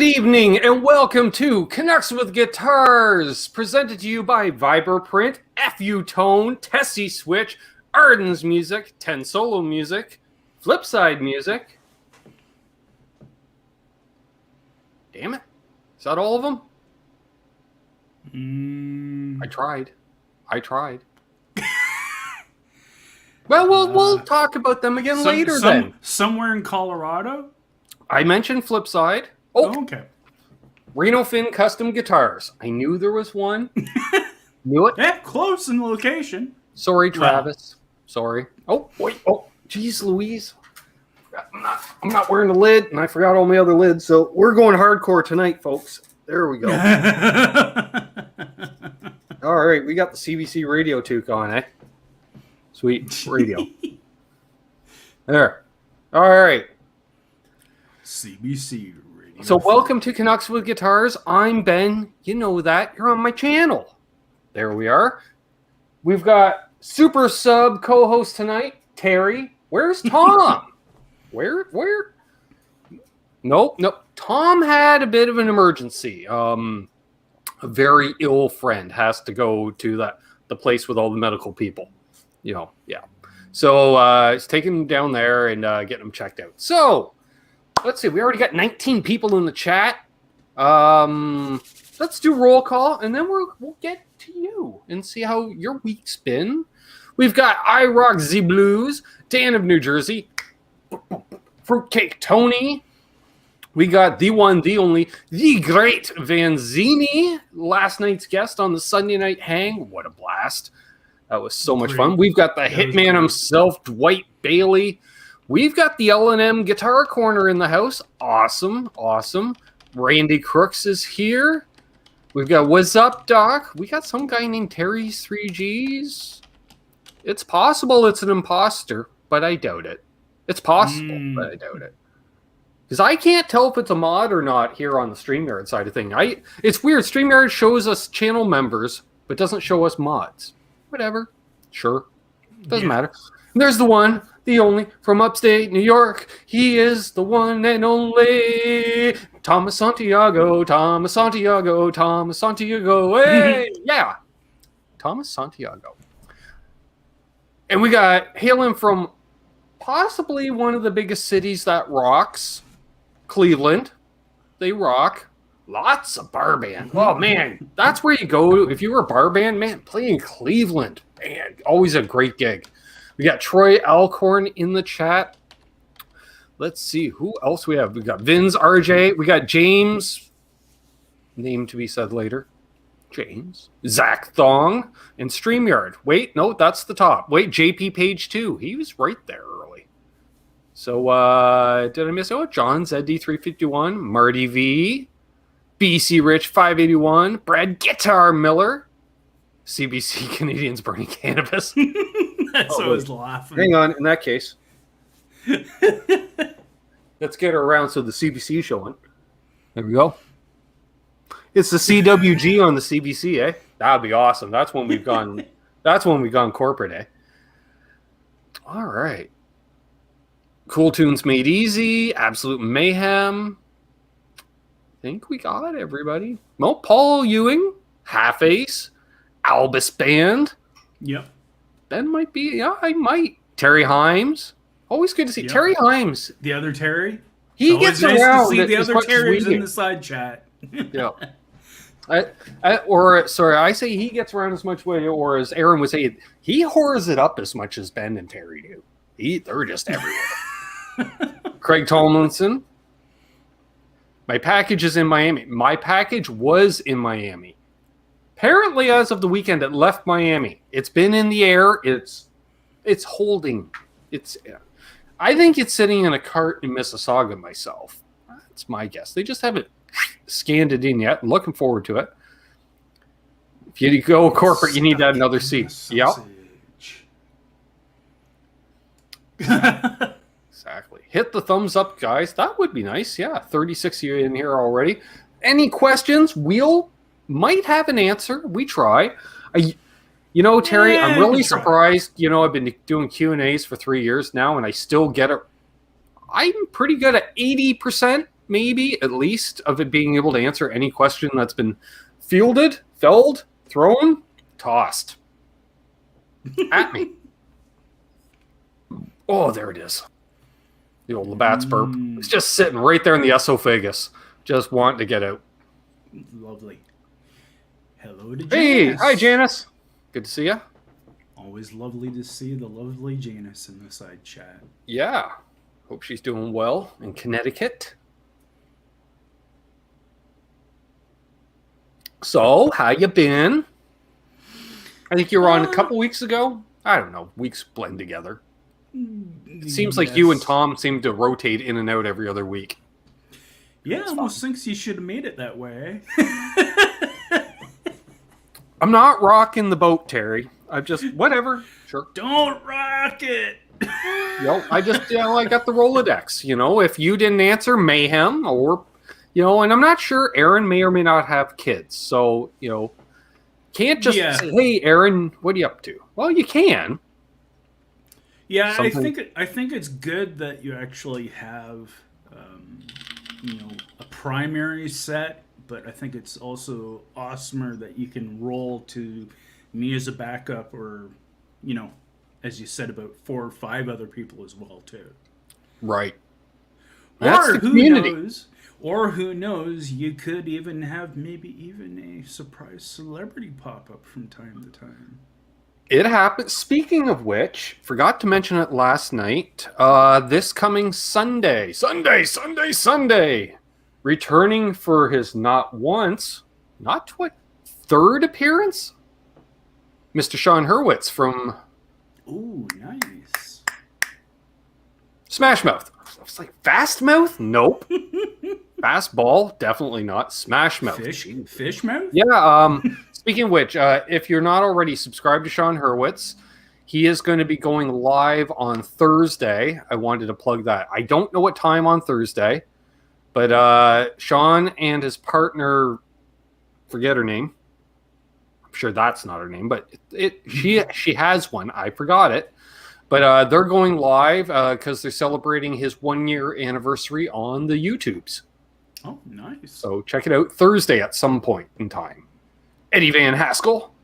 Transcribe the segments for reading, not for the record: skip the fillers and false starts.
Good evening and welcome to Canucks with Guitars, presented to you by Vibraprint, FU Tone, Tesi Switch, Ardens Music, 10 Solo Music, Flipside Music. Damn it. Is that all of them? I tried. Well, we'll talk about them again later then. Somewhere in Colorado? I mentioned Flipside. Oh, okay. Reno Fin Custom Guitars. I knew there was one. Knew it. Yeah, close in location. Sorry, Travis. Wow. Sorry. Oh, wait. Oh, geez, Louise. I'm not wearing a lid, and I forgot all my other lids, so we're going hardcore tonight, folks. There we go. All right, we got the CBC radio toque on, eh? Sweet. Radio. There. All right. CBC radio. So welcome to Canucks with Guitars. I'm Ben. You know that. You're on my channel. There we are. We've got super sub co-host tonight, Terry. Where's Tom? Where? Nope. Tom had a bit of an emergency. A very ill friend has to go to the place with all the medical people. Yeah. So it's taking him down there and getting him checked out. So let's see. We already got 19 people in the chat. Let's do roll call, and then we'll get to you and see how your week's been. We've got I Rock Z Blues, Dan of New Jersey, Fruitcake Tony. We got the one, the only, the great Vanzini, last night's guest on the Sunday Night Hang. What a blast. That was so much fun. We've got the hitman himself, Dwight Bailey. We've got the L&M Guitar Corner in the house. Awesome. Randy Crooks is here. We've got What's Up, Doc? We got some guy named Terry's 3Gs. It's possible it's an imposter, but I doubt it. It's possible, but I doubt it. Because I can't tell if it's a mod or not here on the StreamYard side of thing. It's weird. StreamYard shows us channel members, but doesn't show us mods. Whatever. Sure. Doesn't matter. And there's the one, the only, from upstate New York. He is the one and only Thomas Santiago. Hey! Yeah. Thomas Santiago. And we got hailing from possibly one of the biggest cities that rocks, Cleveland. They rock. Lots of bar band. Oh, man. That's where you go. If you were a bar band, man, play in Cleveland. Man, always a great gig. We got Troy Alcorn in the chat. Let's see who else we have. We got Vin's RJ. We got James. Name to be said later. James. Zach Thong. And StreamYard. Wait, no, that's the top. Wait, JP Page 2. He was right there early. So, did I miss? Oh, John ZD351. Marty V. BC Rich 581. Brad Guitar Miller. CBC Canadians Burning Cannabis. That's what I was laughing. Hang on, in that case. Let's get her around so the CBC showing. There we go. It's the CWG on the CBC, eh? That'd be awesome. That's when we've gone corporate, eh? All right. Cool Tunes Made Easy, Absolute Mayhem. I think we got everybody. Well, Paul Ewing, Half Ace, Albus Band. Yep. Ben might be. Yeah, I might. Terry Himes. Always good to see. Yep. Terry Himes. The other Terry? He gets around. Nice to see the other Terry's in the side chat. Yeah. I say he gets around as much way, or as Aaron would say, he whores it up as much as Ben and Terry do. They're just everywhere. Craig Tomlinson. My package is in Miami. My package was in Miami. Apparently, as of the weekend, it left Miami. It's been in the air. It's holding. I think it's sitting in a cart in Mississauga myself. That's my guess. They just haven't scanned it in yet. I'm looking forward to it. If you go corporate, you need that another seat. Yep. Exactly. Hit the thumbs up, guys. That would be nice. Yeah, 36 of you in here already. Any questions? We'll might have an answer. We try. Terry, I'm really surprised. I've been doing Q&As for 3 years now, and I still get it. I'm pretty good at 80%, maybe, at least, of it being able to answer any question that's been fielded, felled, thrown, tossed at me. Oh, there it is. The old Labatt's burp. It's just sitting right there in the esophagus, just wanting to get out. Lovely. Hello to Janice. Hey, hi Janice. Good to see you. Always lovely to see the lovely Janice in the side chat. Yeah. Hope she's doing well in Connecticut. So, how you been? I think you were on a couple weeks ago. I don't know. Weeks blend together. It seems like you and Tom seem to rotate in and out every other week. Yeah, almost thinks you should have made it that way. I'm not rocking the boat, Terry. I just, whatever. Sure. Don't rock it. I just, I got the Rolodex. If you didn't answer, mayhem, or, and I'm not sure. Aaron may or may not have kids. So, can't just say, hey, Aaron, what are you up to? Well, you can. Yeah, I think it's good that you actually have, a primary set, but I think it's also awesomer that you can roll to me as a backup, or, as you said, about 4 or 5 other people as well too. Right. That's or the community. Who knows, you could even have maybe even a surprise celebrity pop up from time to time. It happens. Speaking of which, forgot to mention it last night. This coming Sunday, returning for his not once, not twice, 3rd appearance, Mr. Sean Hurwitz from... Ooh, nice. Smash Mouth. I was like, Fast Mouth? Nope. Fastball? Definitely not. Smash Mouth. Fish Mouth? Yeah, speaking of which, if you're not already subscribed to Sean Hurwitz, he is going to be going live on Thursday. I wanted to plug that. I don't know what time on Thursday, but Sean and his partner, forget her name. I'm sure that's not her name, but she has one. I forgot it. But they're going live because they're celebrating his 1-year anniversary on the YouTubes. Oh, nice. So check it out Thursday at some point in time. Eddie Van Haskell.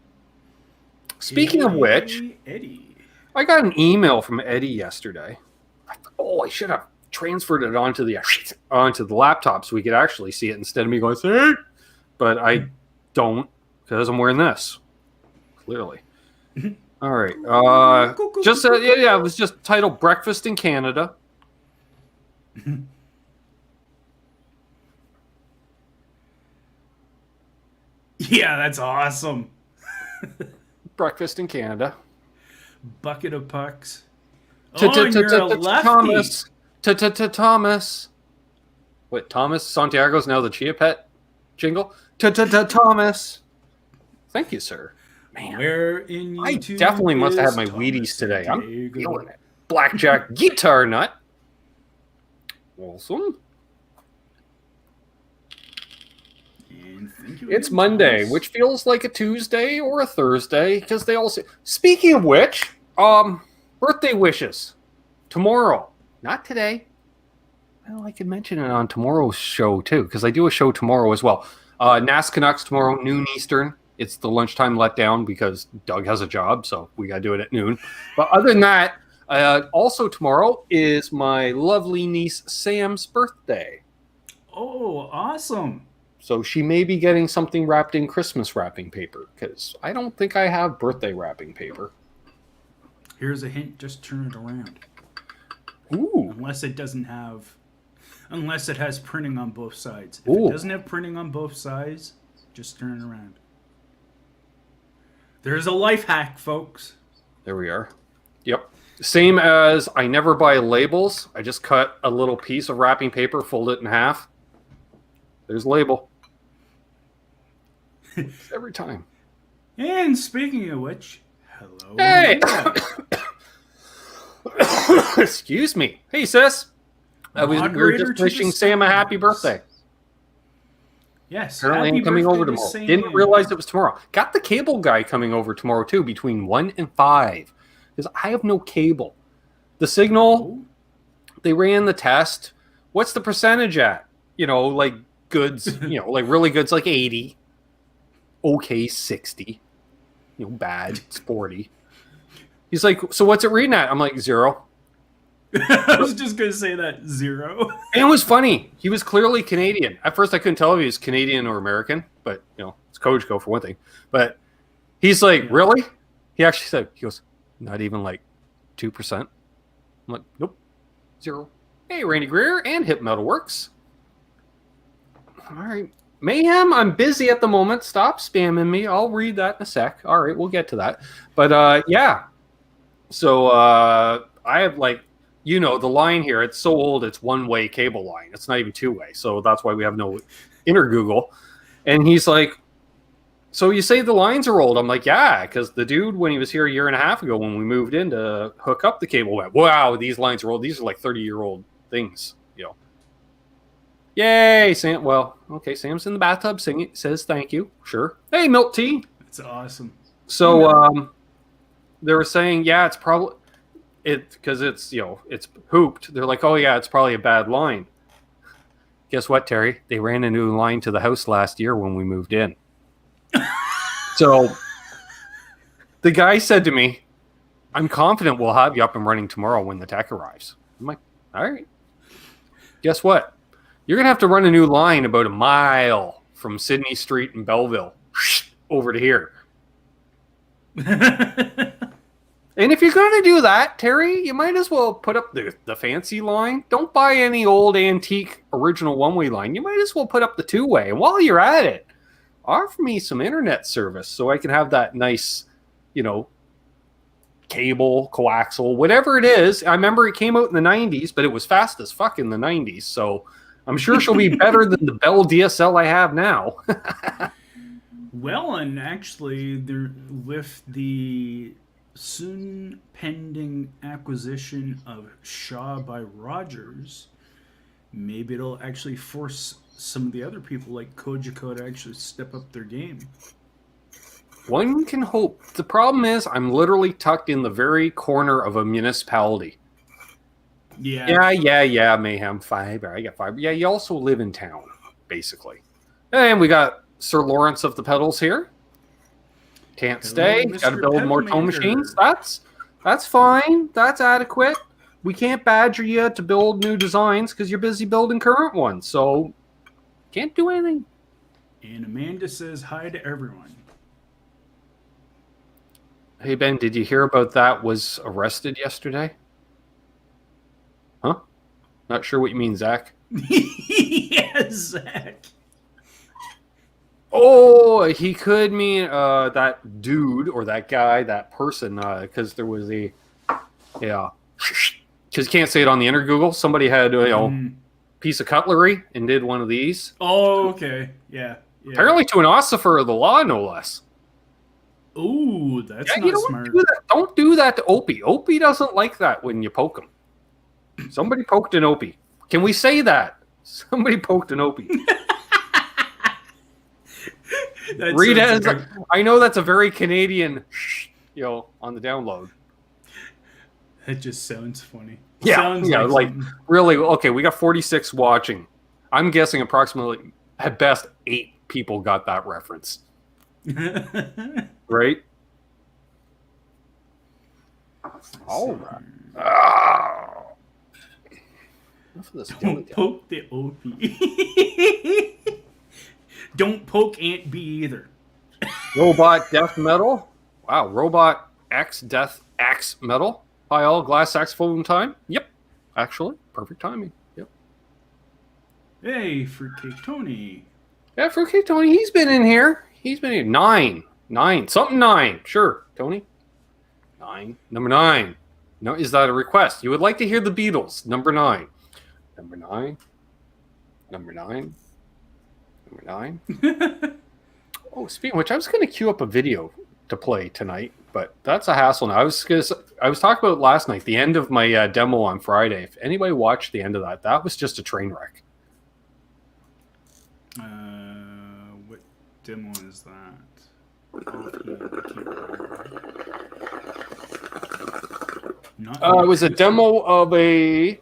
Speaking of which, Eddie. I got an email from Eddie yesterday. I should have transferred it onto the laptop so we could actually see it instead of me going, hey! But I don't, because I'm wearing this. Clearly. All right. It was just titled Breakfast in Canada. Yeah, that's awesome. Breakfast in Canada. Bucket of pucks. Thomas. Thomas. What, Thomas Santiago's now the Chia Pet jingle? Thomas. Thank you, sir. Man, I definitely must have had my Wheaties today. I'm feeling it. Blackjack guitar nut. Awesome. It's Monday, which feels like a Tuesday or a Thursday, because they all say... Speaking of which, birthday wishes. Tomorrow. Not today. Well, I could mention it on tomorrow's show, too, because I do a show tomorrow as well. NAS Canucks tomorrow, noon Eastern. It's the lunchtime letdown because Doug has a job, so we got to do it at noon. But other than that, also tomorrow is my lovely niece Sam's birthday. Oh, awesome. So she may be getting something wrapped in Christmas wrapping paper, because I don't think I have birthday wrapping paper. Here's a hint, just turn it around. Ooh. Unless it has printing on both sides. If it doesn't have printing on both sides, just turn it around. There's a life hack, folks. There we are. Yep. Same as I never buy labels. I just cut a little piece of wrapping paper, fold it in half. There's a label. Every time. And speaking of which, hello. Hey! Excuse me. Hey, sis. We were just wishing Sam a happy birthday. Yes. Apparently I'm coming over tomorrow. Didn't realize it was tomorrow. Got the cable guy coming over tomorrow, too, between 1 and 5. Because I have no cable. The signal, they ran the test. What's the percentage at? like goods, like really good's like 80, okay 60, bad it's 40. He's like, so what's it reading at? I'm like 0. I was just gonna say that 0. And it was funny. He was clearly Canadian. At first, I couldn't tell if he was Canadian or American, but it's Kojko for one thing. But he's like, really? He actually said, he goes, not even like 2%. I'm like, nope, 0. Hey, Randy Greer and Hip Metal Works. All right, Mayhem. I'm busy at the moment. Stop spamming me. I'll read that in a sec. All right, we'll get to that. But yeah. So I have like. The line here, it's so old, it's one-way cable line. It's not even two-way. So that's why we have no inner Google. And he's like, so you say the lines are old? I'm like, yeah, because the dude, when he was here a year and a half ago, when we moved in to hook up the cable, went, wow, these lines are old. These are like 30-year-old things, Yay, Sam. Well, okay, Sam's in the bathtub singing, says thank you. Sure. Hey, milk tea. That's awesome. So they were saying, yeah, it's probably... because it's it's hooped. They're like, oh yeah, it's probably a bad line. Guess what, Terry? They ran a new line to the house last year when we moved in. So the guy said to me, I'm confident we'll have you up and running tomorrow when the tech arrives. I'm like, all right. Guess what? You're gonna have to run a new line about a mile from Sydney Street in Belleville over to here. And if you're going to do that, Terry, you might as well put up the fancy line. Don't buy any old antique original one-way line. You might as well put up the two-way. And while you're at it, offer me some internet service so I can have that nice, cable, coaxial, whatever it is. I remember it came out in the 90s, but it was fast as fuck in the 90s. So I'm sure she'll be better than the Bell DSL I have now. Well, and actually, with the soon pending acquisition of Shaw by Rogers, maybe it'll actually force some of the other people like Kojiko to actually step up their game. One can hope. The problem is I'm literally tucked in the very corner of a municipality. Yeah, Mayhem Fiber. I got fiber. Yeah, you also live in town, basically. And we got Sir Lawrence of the Pedals here. Can't stay. Got to build more tone machines. That's fine. That's adequate. We can't badger you to build new designs because you're busy building current ones. So can't do anything. And Amanda says hi to everyone. Hey Ben, did you hear about that? Was arrested yesterday? Huh? Not sure what you mean, Zach. Yes, Zach. Oh, he could mean that dude or that guy, that person, because there was because you can't say it on the inner Google. Somebody had piece of cutlery and did one of these. Oh, okay, yeah. Apparently to an ossifer of the law, no less. Ooh, that's not smart. Don't do that to Opie. Opie doesn't like that when you poke him. Somebody poked an Opie. Can we say that? Somebody poked an Opie. I know that's a very Canadian, on the download. That just sounds funny. Like really. Okay, we got 46 watching. I'm guessing approximately, at best, 8 people got that reference. Right? All right. Oh. Don't poke the OP. Don't poke Aunt B either. Robot Death Metal. Wow, Robot X Death X Metal. Hi all, glass saxophone time. Yep. Actually, perfect timing. Yep. Hey, Fruitcake Tony. Yeah, Fruitcake Tony, he's been in here. He's been in 9. Something 9. Sure, Tony. 9. Number 9. No, is that a request? You would like to hear the Beatles. Number 9. Number 9. Number 9. Number 9. Oh, speaking of which, I was going to queue up a video to play tonight, but that's a hassle now. I was talking about last night, the end of my demo on Friday. If anybody watched the end of that was just a train wreck. What demo is that? It was a demo of a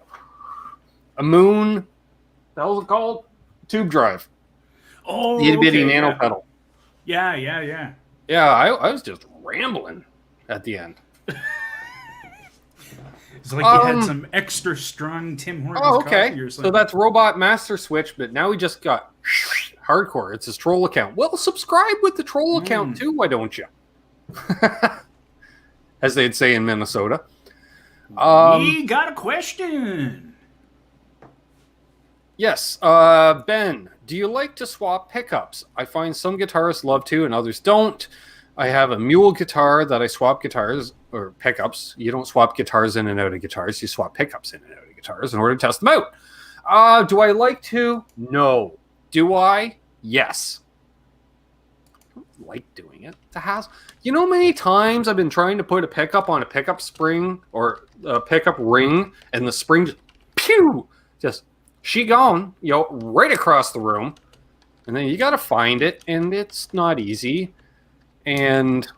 moon. What was it called? tube drive. Oh, The itty bitty okay, nano yeah. pedal. Yeah. Yeah, I was just rambling at the end. It's like you had some extra strong Tim Hortons coffee or something. So that's Robot Master Switch, but now we just got hardcore. It's his troll account. Well, subscribe with the troll account too, why don't you? As they'd say in Minnesota. We got a question. Yes, Ben, do you like to swap pickups? I find some guitarists love to and others don't. I have a mule guitar that I swap guitars or pickups. You don't swap guitars in and out of guitars. You swap pickups in and out of guitars in order to test them out. Do I like to? No. Do I? Yes. I don't like doing it. It's a hassle. You know how many times I've been trying to put a pickup on a pickup spring or a pickup ring and the spring just, pew, just she gone, right across the room. And then you got to find it, and it's not easy. And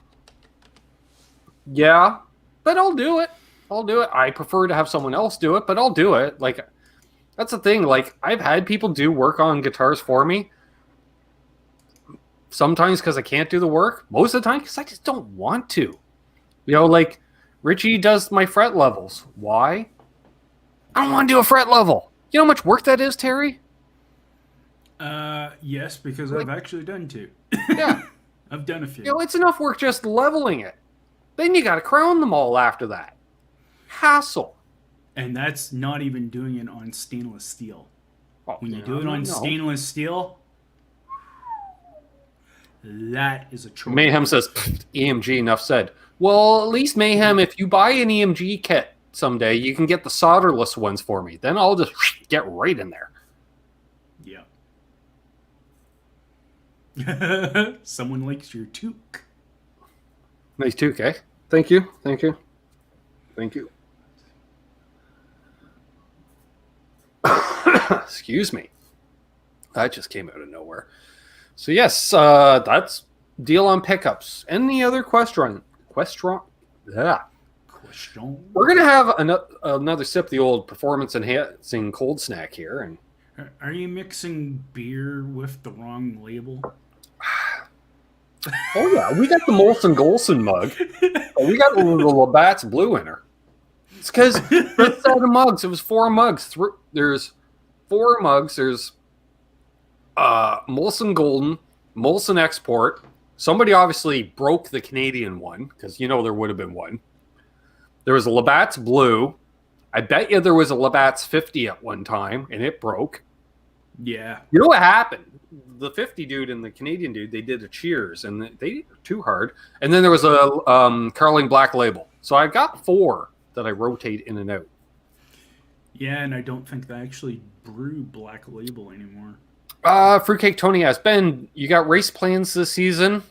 yeah, but I'll do it. I prefer to have someone else do it, but I'll do it. Like, that's the thing. Like, I've had people do work on guitars for me. Sometimes because I can't do the work. Most of the time because I just don't want to. Like Richie does my fret levels. Why? I don't want to do a fret level. You know how much work that is, Terry? Yes, because I've actually done two. Yeah. I've done a few. It's enough work just leveling it. Then you got to crown them all after that. Hassle. And that's not even doing it on stainless steel. When you do it on stainless steel, that is a chore. Mayhem says, EMG, enough said. Well, at least Mayhem, if you buy an EMG kit someday, you can get the solderless ones for me. Then I'll just get right in there. Yeah. Someone likes your toque. Nice toque, eh? Thank you. Excuse me. That just came out of nowhere. So yes, that's deal on pickups. Any other question? Yeah. Question. We're gonna have another sip of the old performance enhancing cold snack here. And are you mixing beer with the wrong label? Oh yeah, we got the Molson Golson mug. We got the Labatt's Blue in her. It's because the set of mugs. It was 4 mugs. There's 4 mugs. There's Molson Golden, Molson Export. Somebody obviously broke the Canadian one because there would have been one. There was a Labatt's Blue. I bet you there was a Labatt's 50 at one time, and it broke. Yeah. You know what happened? The 50 dude and the Canadian dude, they did a cheers, and they did too hard. And then there was a Carling Black Label. So I got 4 that I rotate in and out. Yeah, and I don't think they actually brew Black Label anymore. Fruitcake Tony asks, Ben, you got race plans this season?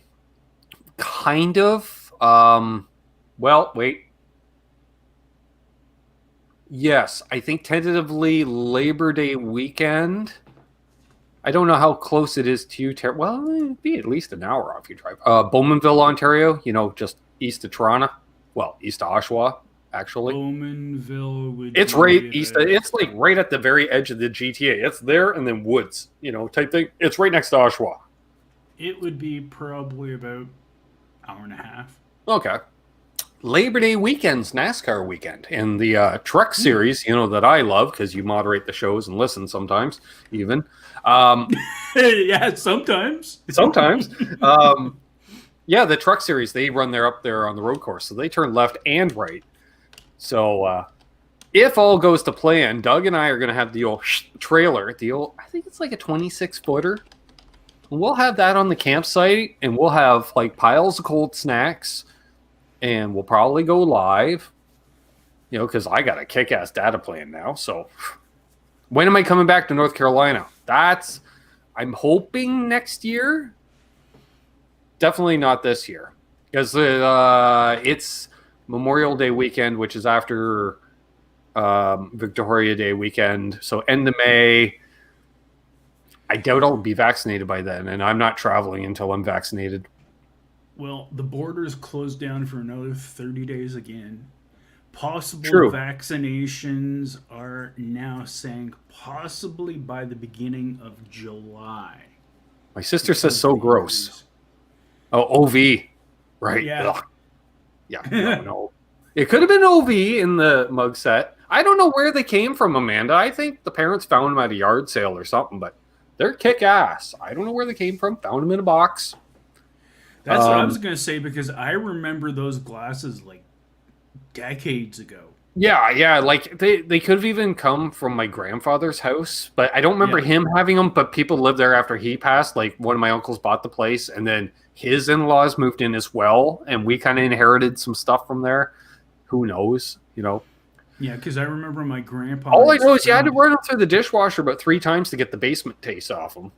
Kind of. Well, wait. Yes, I think tentatively Labor Day weekend. I don't know how close it is to you, Terry. Well, it'd be at least an hour off your drive. Bowmanville, Ontario, just east of Toronto. Well, east of Oshawa, actually. Bowmanville would It's right east. It's like right at the very edge of the GTA. It's there and then woods, type thing. It's right next to Oshawa. It would be probably about an hour and a half. Okay. Labor Day weekend's NASCAR weekend. And the truck series, that I love because you moderate the shows and listen sometimes, even. Yeah, sometimes. Yeah, the truck series, they run up there on the road course. So they turn left and right. So if all goes to plan, Doug and I are going to have the old trailer. I think it's like a 26-footer. And we'll have that on the campsite. And we'll have like piles of cold snacks. And we'll probably go live. Because I got a kick-ass data plan now. So when am I coming back to North Carolina? I'm hoping next year. Definitely not this year. Because it's Memorial Day weekend, which is after Victoria Day weekend. So end of May. I doubt I'll be vaccinated by then. And I'm not traveling until I'm vaccinated. Well, the borders closed down for another 30 days again. Possible True. vaccinations are now saying possibly by the beginning of July. My sister says Because so the gross. years- Oh, OV. Right. Yeah. Ugh. Yeah. No. It could have been OV in the mug set. I don't know where they came from, Amanda. I think the parents found them at a yard sale or something, but they're kick ass. I don't know where they came from. Found them in a box. That's what I was going to say because I remember those glasses like decades ago. Yeah. Like they could have even come from my grandfather's house, but I don't remember him having them. But people lived there after he passed. Like one of my uncles bought the place, and then his in-laws moved in as well, and we kind of inherited some stuff from there. Who knows? Yeah, because I remember my grandpa. All I know is you had to run them through the dishwasher about 3 times to get the basement taste off them.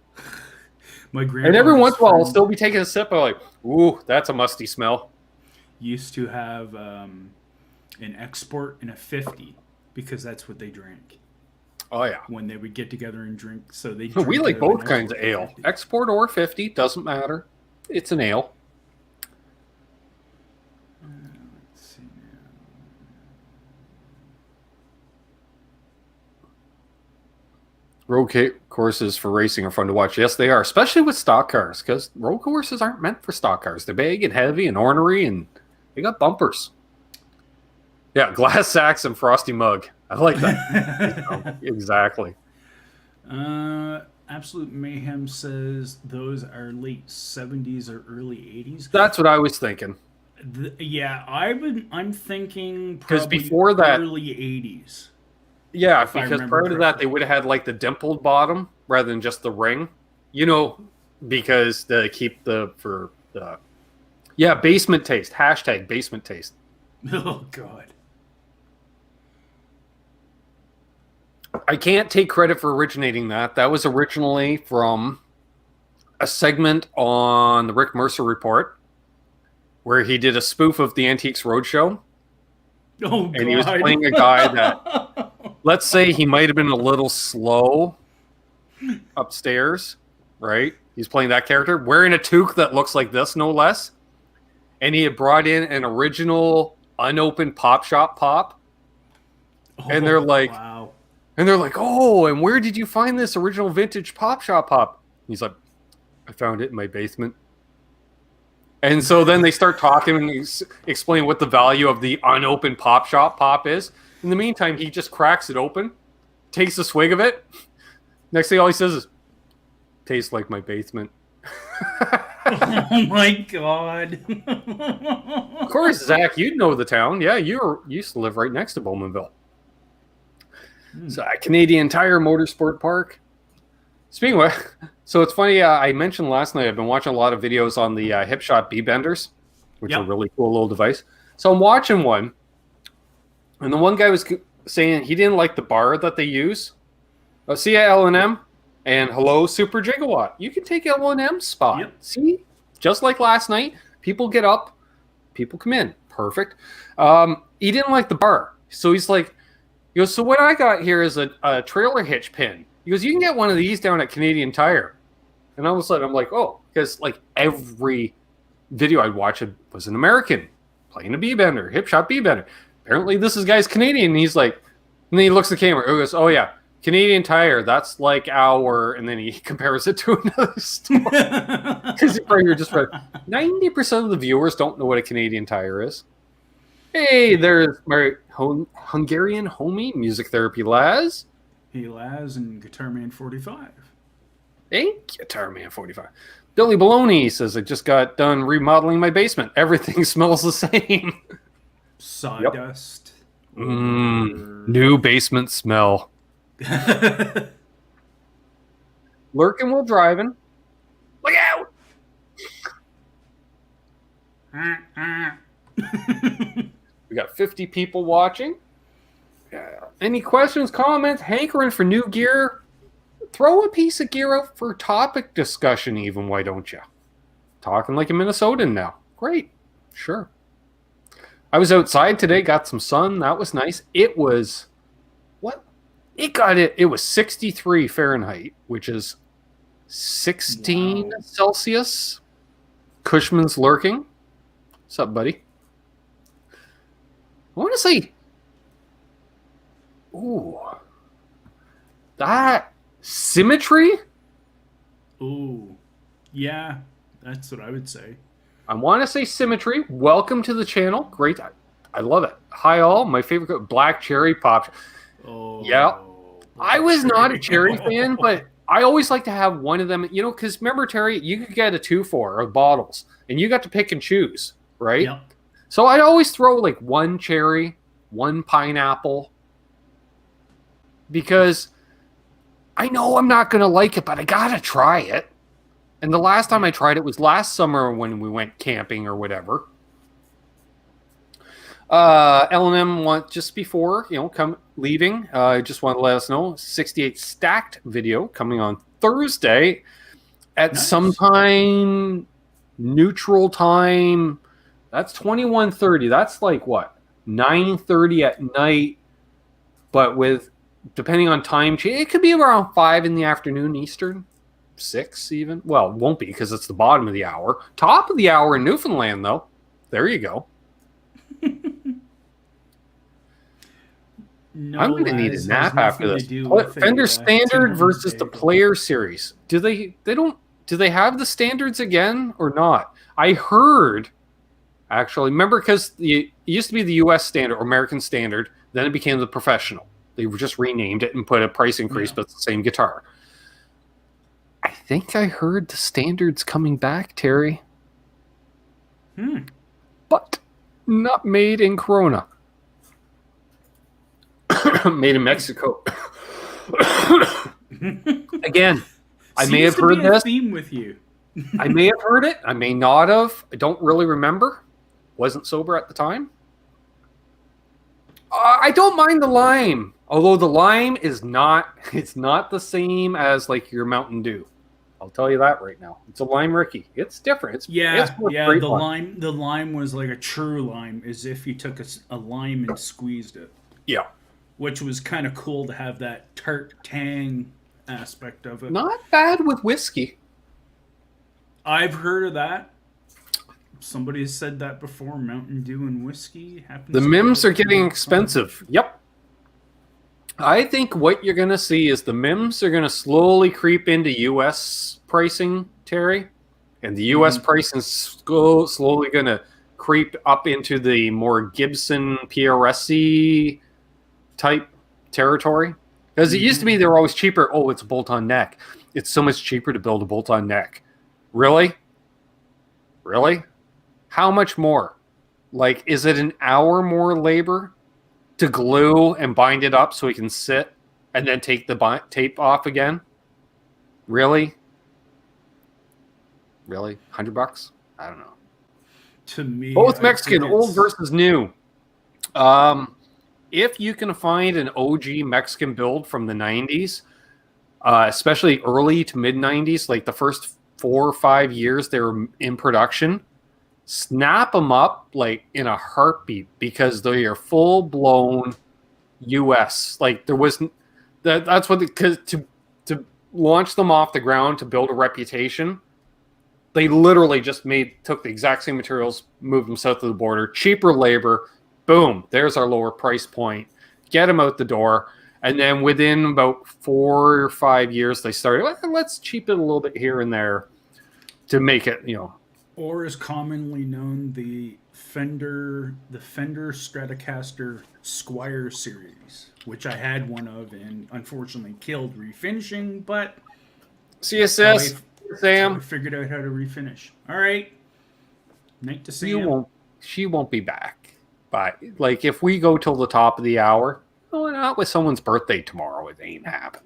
My grandpa. And every once in a while, I'll still be taking a sip. I'm like, ooh, that's a musty smell. Used to have an export and a 50 because that's what they drank. Oh, yeah. When they would get together and drink. So they We like both kinds of ale. 50. Export or 50, doesn't matter. It's an ale. Let's see now. Road courses for racing are fun to watch. Yes, they are, especially with stock cars, because road courses aren't meant for stock cars. They're big and heavy and ornery, and they got bumpers. Yeah, glass sacks and frosty mug. I like that. Exactly. Absolute Mayhem says those are late 70s or early 80s. That's what I was thinking. Yeah, I'm thinking Because probably before that, early 80s. yeah, if I because remember prior to that, they would have had like the dimpled bottom rather than just the ring. Because they keep basement taste. Hashtag basement taste. Oh, God. I can't take credit for originating that. That was originally from a segment on the Rick Mercer Report where he did a spoof of the Antiques Roadshow. Oh, God. And he was playing a guy that, let's say he might have been a little slow upstairs, right? He's playing that character, wearing a toque that looks like this, no less. And he had brought in an original unopened Pop Shop Pop. And they're like, wow. oh, and where did you find this original vintage Pop Shop Pop? He's like, I found it in my basement. And so then they start talking and explain what the value of the unopened Pop Shop Pop is. In the meantime, he just cracks it open, takes a swig of it. Next thing all he says is, tastes like my basement. Oh, my God. Of course, Zach, you'd know the town. Yeah, you used to live right next to Bowmanville. So Canadian Tire Motorsport Park. Speaking of, so it's funny. I mentioned last night I've been watching a lot of videos on the Hipshot B-Benders, which are a really cool little device. So I'm watching one, and the one guy was saying he didn't like the bar that they use. See L&M and hello Super Gigawatt. You can take L&M's spot. Yep. See, just like last night, people get up, people come in. Perfect. He didn't like the bar, so he's like. He goes, so what I got here is a trailer hitch pin. He goes, you can get one of these down at Canadian Tire. And all of a sudden, I'm like, oh, because like every video I'd watch was an American playing a B-bender, Hipshot B-bender. Apparently this guy's Canadian. And he's like, and then he looks at the camera. He goes, oh yeah, Canadian Tire, that's like our, and then he compares it to another store. Because you're just right. 90% of the viewers don't know what a Canadian Tire is. Hey, there's my Hungarian homie, Music Therapy Laz. Hey, Laz and Guitar Man 45. Hey, Guitar Man 45. Billy Baloney says, I just got done remodeling my basement. Everything smells the same. Sawdust. Yep. New basement smell. Lurking while driving. Look out! We got 50 people watching. Any questions, comments, hankering for new gear? Throw a piece of gear out for topic discussion even, why don't you? Talking like a Minnesotan now. Great. Sure. I was outside today, got some sun. That was nice. It was, it was 63 Fahrenheit, which is 16 Celsius. Cushman's lurking. What's up, buddy? I want to say Ooh. That symmetry? Ooh. Yeah, that's what I would say. I want to say symmetry. Welcome to the channel. Great. I love it. Hi, all. My favorite black cherry pop. Oh. Yeah. I was not a cherry fan, but I always like to have one of them, because remember, Terry, you could get a 2-4 of bottles, and you got to pick and choose, right? Yep. So I'd always throw like one cherry, one pineapple, because I know I'm not going to like it, but I got to try it. And the last time I tried it was last summer when we went camping or whatever. L&M want just before leaving. Just want to let us know 68 stacked video coming on Thursday at sometime neutral time. That's 21:30. That's like what 9:30 at night. But with depending on time change, it could be around 5 in the afternoon Eastern. 6 even. Well, it won't be because it's the bottom of the hour. Top of the hour in Newfoundland, though. There you go. No, I'm going to need a nap after this. Fender Standard versus the Player Series. Do they have the standards again or not? I heard, actually, remember, because it used to be the U.S. Standard or American Standard, then it became the Professional. They just renamed it and put a price increase, but it's the same guitar. I think I heard the Standard's coming back, Terry. But not made in Corona. Made in Mexico. Again, I may have heard this. Theme with you. I may have heard it. I may not have. I don't really remember. Wasn't sober at the time. I don't mind the lime. Although the lime is not, it's not the same as like your Mountain Dew. I'll tell you that right now. It's a lime Ricky. It's different. The lime was like a true lime, as if you took a lime and squeezed it. Yeah. Which was kind of cool to have that tart tang aspect of it. Not bad with whiskey. I've heard of that. Somebody has said that before. Mountain Dew and whiskey happens. The MIMs are getting expensive. Yep. I think what you're going to see is the MIMs are going to slowly creep into U.S. pricing, Terry. And the U.S. pricing is slowly going to creep up into the more Gibson PRS type territory. Because it used to be they were always cheaper. Oh, it's a bolt-on neck. It's so much cheaper to build a bolt-on neck. Really? Really? How much more? Like, is it an hour more labor to glue and bind it up so it can sit and then take the tape off again? Really? Really? $100? I don't know. To me, both Mexican, old versus new. If you can find an OG Mexican build from the 90s, especially early to mid 90s, like the first 4 or 5 years they were in production, snap them up like in a heartbeat because they are full blown US. Like there wasn't that's what because to launch them off the ground to build a reputation, they literally just took the exact same materials, moved them south of the border, cheaper labor. Boom, there's our lower price point. Get them out the door. And then within about 4 or 5 years, they started, let's cheap it a little bit here and there to make it, Or is commonly known the Fender Stratocaster Squire series, which I had one of and unfortunately killed refinishing, but CSS, Sam. I figured out how to refinish. All right. Night to see you. She won't be back. But like if we go till the top of the hour, not with someone's birthday tomorrow, it ain't happening.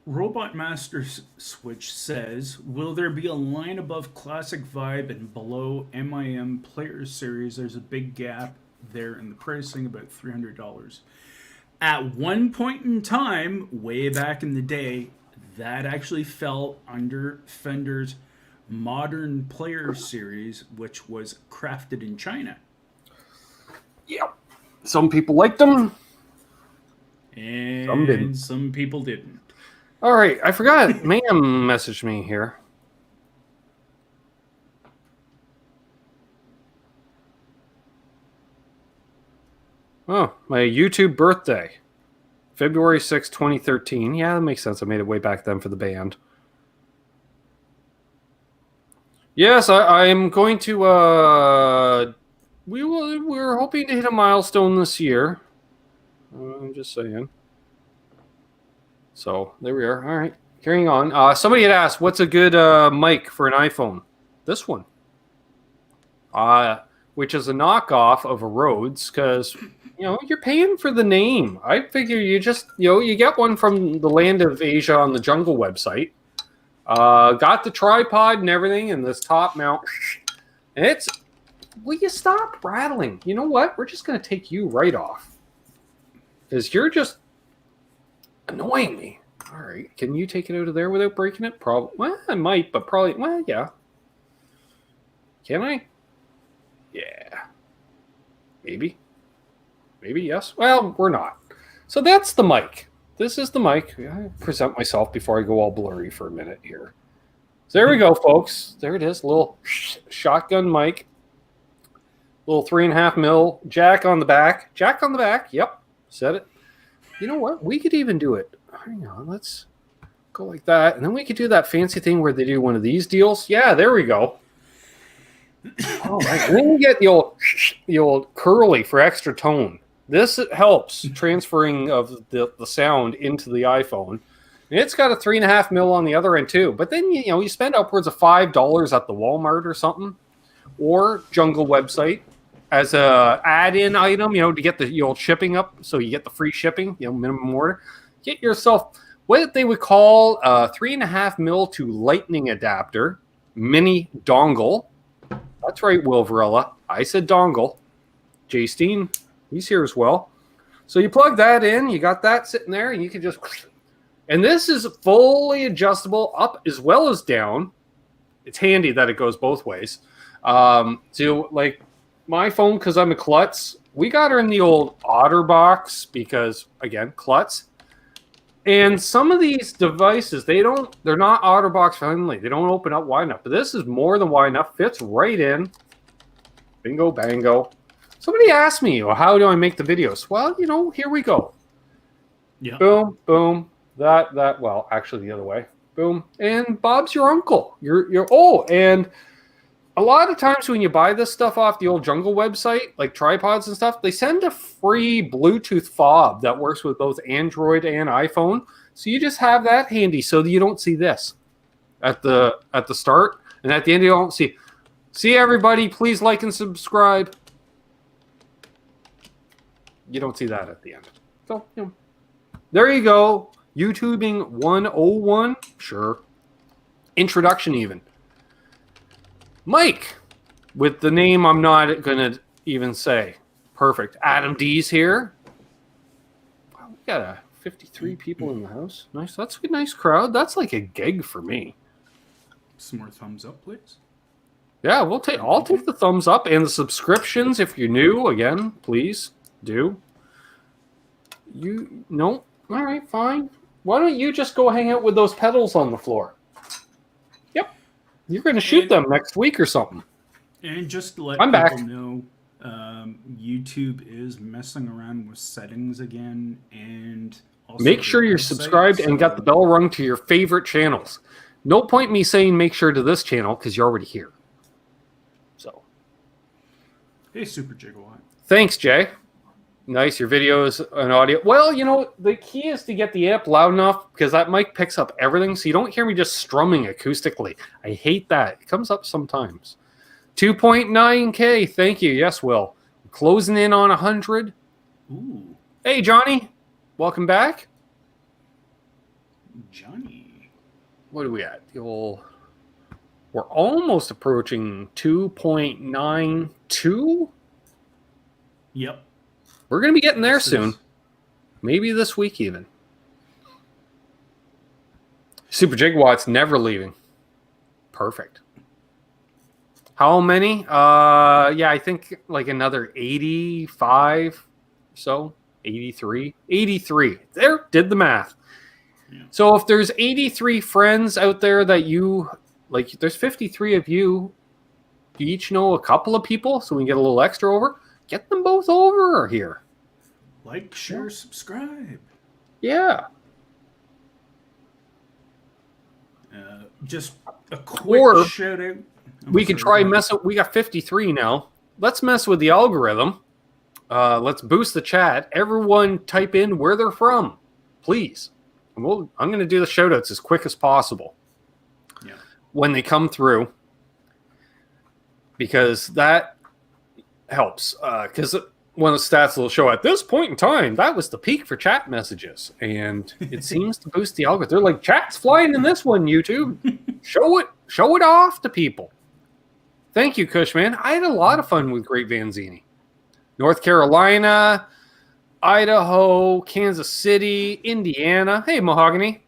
Robot Master Switch says, will there be a line above Classic Vibe and below MIM Players Series? There's a big gap there in the pricing, about $300. At one point in time, way back in the day, that actually fell under Fender's Modern Players Series, which was crafted in China. Yep. Some people liked them. And some people didn't. All right. I forgot. Ma'am messaged me here. Oh, my YouTube birthday. February 6, 2013. Yeah, that makes sense. I made it way back then for the band. Yes, I'm going to we're hoping to hit a milestone this year. I'm just saying. So there we are. All right, carrying on. Somebody had asked, what's a good mic for an iPhone? This one. Which is a knockoff of a Rhodes, because you're paying for the name. I figure you just you get one from the land of Asia on the Jungle website. Got the tripod and everything, and this top mount. And it's, will you stop rattling? You know what? We're just going to take you right off. Because you're just annoying me. All right. Can you take it out of there without breaking it? Probably. Well, I might, but probably. Well, yeah. Can I? Yeah. Maybe. Maybe, yes. Well, we're not. So that's the mic. This is the mic. I present myself before I go all blurry for a minute here. So there we go, folks. There it is. Little shotgun mic. Little 3.5 mil jack on the back. Jack on the back. Yep. Said it. You know what? We could even do it. Hang on. Let's go like that. And then we could do that fancy thing where they do one of these deals. Yeah, there we go. All right. And then we get the old curly for extra tone. This helps transferring of the sound into the iPhone. And it's got a 3.5 mil on the other end too. But then you spend upwards of $5 at the Walmart or something, or Jungle website as a add-in item, to get the old shipping up, so you get the free shipping, minimum order. Get yourself what they would call a 3.5 mil to lightning adapter mini dongle. That's right, Will Varela. I said dongle. Jay Steen, he's here as well. So you plug that in, you got that sitting there, and you can just... And this is fully adjustable up as well as down. It's handy that it goes both ways. So, like, my phone, because I'm a klutz, we got her in the old OtterBox because, again, klutz. And some of these devices, they're not OtterBox friendly. They don't open up wide enough. But this is more than wide enough. Fits right in. Bingo, bango. Somebody asked me, well, how do I make the videos? Well, here we go. Yeah. Boom, boom. That. Well, actually, the other way. Boom. And Bob's your uncle. And a lot of times when you buy this stuff off the old Jungle website, like tripods and stuff, they send a free Bluetooth fob that works with both Android and iPhone. So you just have that handy so that you don't see this at the start, and at the end you don't see. See, everybody, please like and subscribe. You don't see that at the end. So, there you go. YouTubing 101. Sure. Introduction even. Mike, with the name I'm not going to even say. Perfect. Adam D's here. Wow, we got 53 people in the house. Nice. That's a nice crowd. That's like a gig for me. Some more thumbs up, please. Yeah, I'll take the thumbs up and the subscriptions if you're new. Again, please do. No? All right, fine. Why don't you just go hang out with those pedals on the floor? Yep. You're going to shoot them next week or something. And just to let people know, YouTube is messing around with settings again, and also make sure you're subscribed and got the bell rung to your favorite channels. No point me saying make sure to this channel because you're already here. So, hey, Super Gigawatt. Thanks, Jay. Nice, your videos and audio. Well, the key is to get the amp loud enough because that mic picks up everything, so you don't hear me just strumming acoustically. I hate that. It comes up sometimes. 2.9K. Thank you. Yes, Will. Closing in on 100. Ooh. Hey, Johnny. Welcome back. Johnny. What are we at? We're almost approaching 2.92. Yep. We're going to be getting there soon. Maybe this week even. Super Gigawatt's never leaving. Perfect. How many? Yeah, I think like another 85 or so. 83. 83. There, did the math. Yeah. So if there's 83 friends out there that you, like, there's 53 of you, you each know a couple of people, so we can get a little extra over. Get them both over here. Like, share, subscribe. Yeah. Just a quick shout out. We can try mess up. We got 53 now. Let's mess with the algorithm. Let's boost the chat. Everyone type in where they're from, please. I'm going to do the shout outs as quick as possible. Yeah. When they come through, because that helps. Because one of the stats will show at this point in time, that was the peak for chat messages. And it seems to boost the algorithm. They're like, chat's flying in this one, YouTube. Show it off to people. Thank you, Cushman. I had a lot of fun with Great Vanzini. North Carolina, Idaho, Kansas City, Indiana. Hey, Mahogany.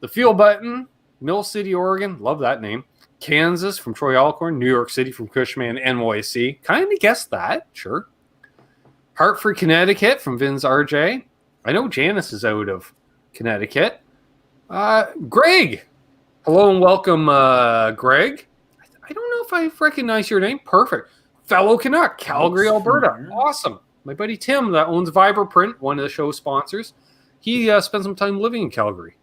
The Fuel Button, Mill City, Oregon. Love that name. Kansas from Troy Alcorn. New York City from Cushman, NYC. Kind of guessed that. Sure. Hartford, Connecticut from Vin's RJ. I know Janice is out of Connecticut. Greg. Hello and welcome, Greg. I don't know if I recognize your name. Perfect. Fellow Canuck, Calgary, Alberta. Awesome. My buddy Tim that owns Vibraprint, one of the show sponsors. He spent some time living in Calgary.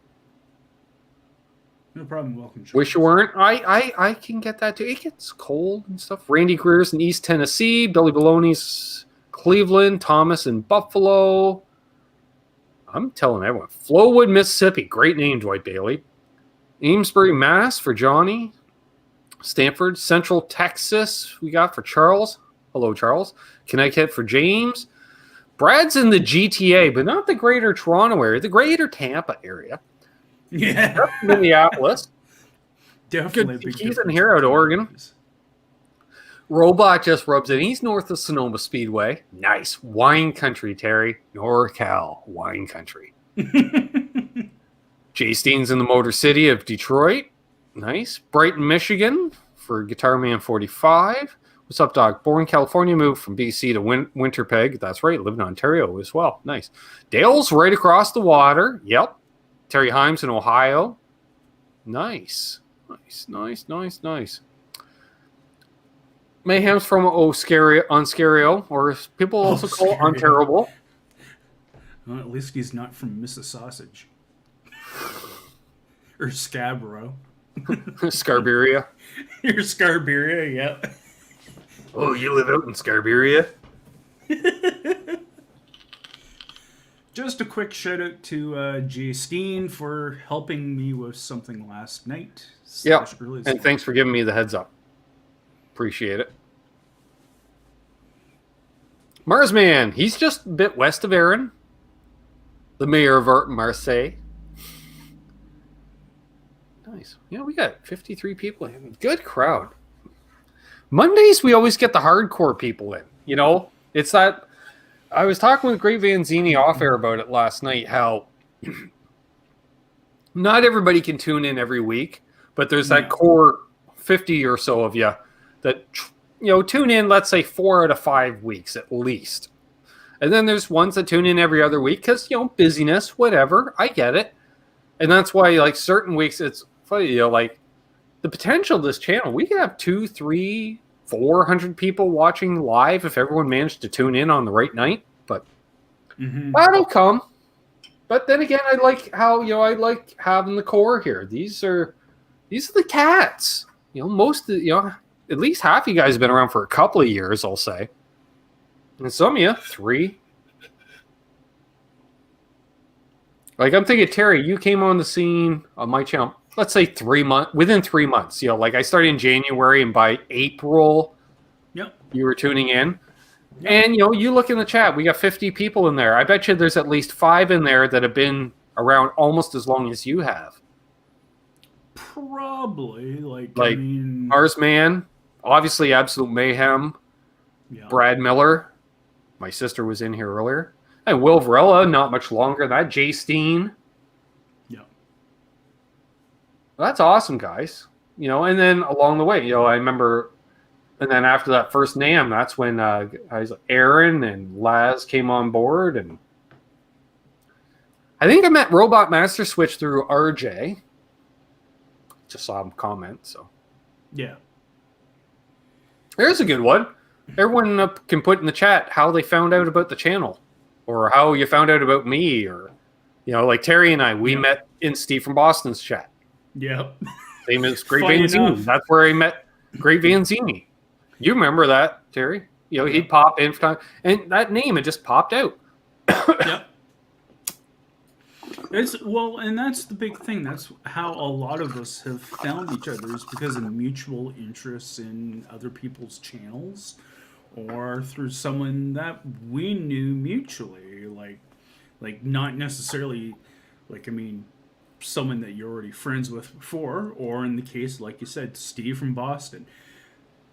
No problem. Welcome. Wish you weren't. I can get that too. It gets cold and stuff. Randy Greer's in East Tennessee. Billy Baloney's Cleveland. Thomas in Buffalo. I'm telling everyone. Flowood, Mississippi. Great name, Dwight Bailey. Amesbury, Mass for Johnny. Stanford, Central Texas, we got for Charles. Hello, Charles. Connecticut for James. Brad's in the GTA, but not the greater Toronto area, the greater Tampa area. Yeah. Minneapolis. Definitely. Good. He's in here out of Oregon. Robot just rubs in. He's north of Sonoma Speedway. Nice. Wine country, Terry. NorCal. Wine country. Jay Steen's in the Motor City of Detroit. Nice. Brighton, Michigan for Guitar Man 45. What's up, Doc? Born in California, moved from BC to Winterpeg. That's right. Lived in Ontario as well. Nice. Dale's right across the water. Yep. Terry Himes in Ohio. Nice. Nice. Mayhem's from Ontario, or as people also call Ontario. Well, at least he's not from Mississauga. Or Scarborough. Scarberia. You're Scarberia, yeah. Oh, you live out in Scarberia? Just a quick shout out to Jay Steen for helping me with something last night. Yeah, and thanks for giving me the heads up. Appreciate it. Marsman, he's just a bit west of Aaron, the mayor of Marseille. Nice. Yeah, we got 53 people in. Good crowd. Mondays, we always get the hardcore people in. You know, it's that. I was talking with Great Vanzini off air about it last night, how not everybody can tune in every week, but there's that core 50 or so of you that, you know, tune in, let's say 4 out of 5 weeks at least. And then there's ones that tune in every other week because, you know, busyness, whatever. I get it. And that's why, like, certain weeks it's funny, you know, like the potential of this channel, we could have 200, 300, 400 people watching live if everyone managed to tune in on the right night. But that'll come. But then again, I like how, you know, I like having the core here. These are the cats. You know, most of, you know, at least half of you guys have been around for a couple of years, I'll say. And some of you, 3. Like, I'm thinking, Terry, you came on the scene on my channel, let's say within 3 months. You know, like I started in January, and by April, you were tuning in. Yep. And, you know, you look in the chat, we got 50 people in there. I bet you there's at least 5 in there that have been around almost as long as you have. Probably. Like I mean, Marsman, obviously Absolute Mayhem, Brad Miller. My sister was in here earlier. And Will Varela, not much longer than that. Jay Steen. Yeah. Well, that's awesome, guys. You know, and then along the way, you know, I remember, and then after that first NAMM, that's when Aaron and Laz came on board. And I think I met Robot Master Switch through RJ. Just saw him comment, so. Yeah. There's a good one. Everyone can put in the chat how they found out about the channel. or how you found out about me, or like Terry and I, we met in Steve from Boston's chat. Yep. Same as Great Funny Vanzini. enough. That's where I met Great Vanzini. You remember that, Terry? He'd pop in for time, and that name, it just popped out. Yep. And that's the big thing. That's how a lot of us have found each other, is because of mutual interests in other people's channels, or through someone that we knew mutually, like not necessarily, someone that you're already friends with before, or in the case, like you said, Steve from Boston.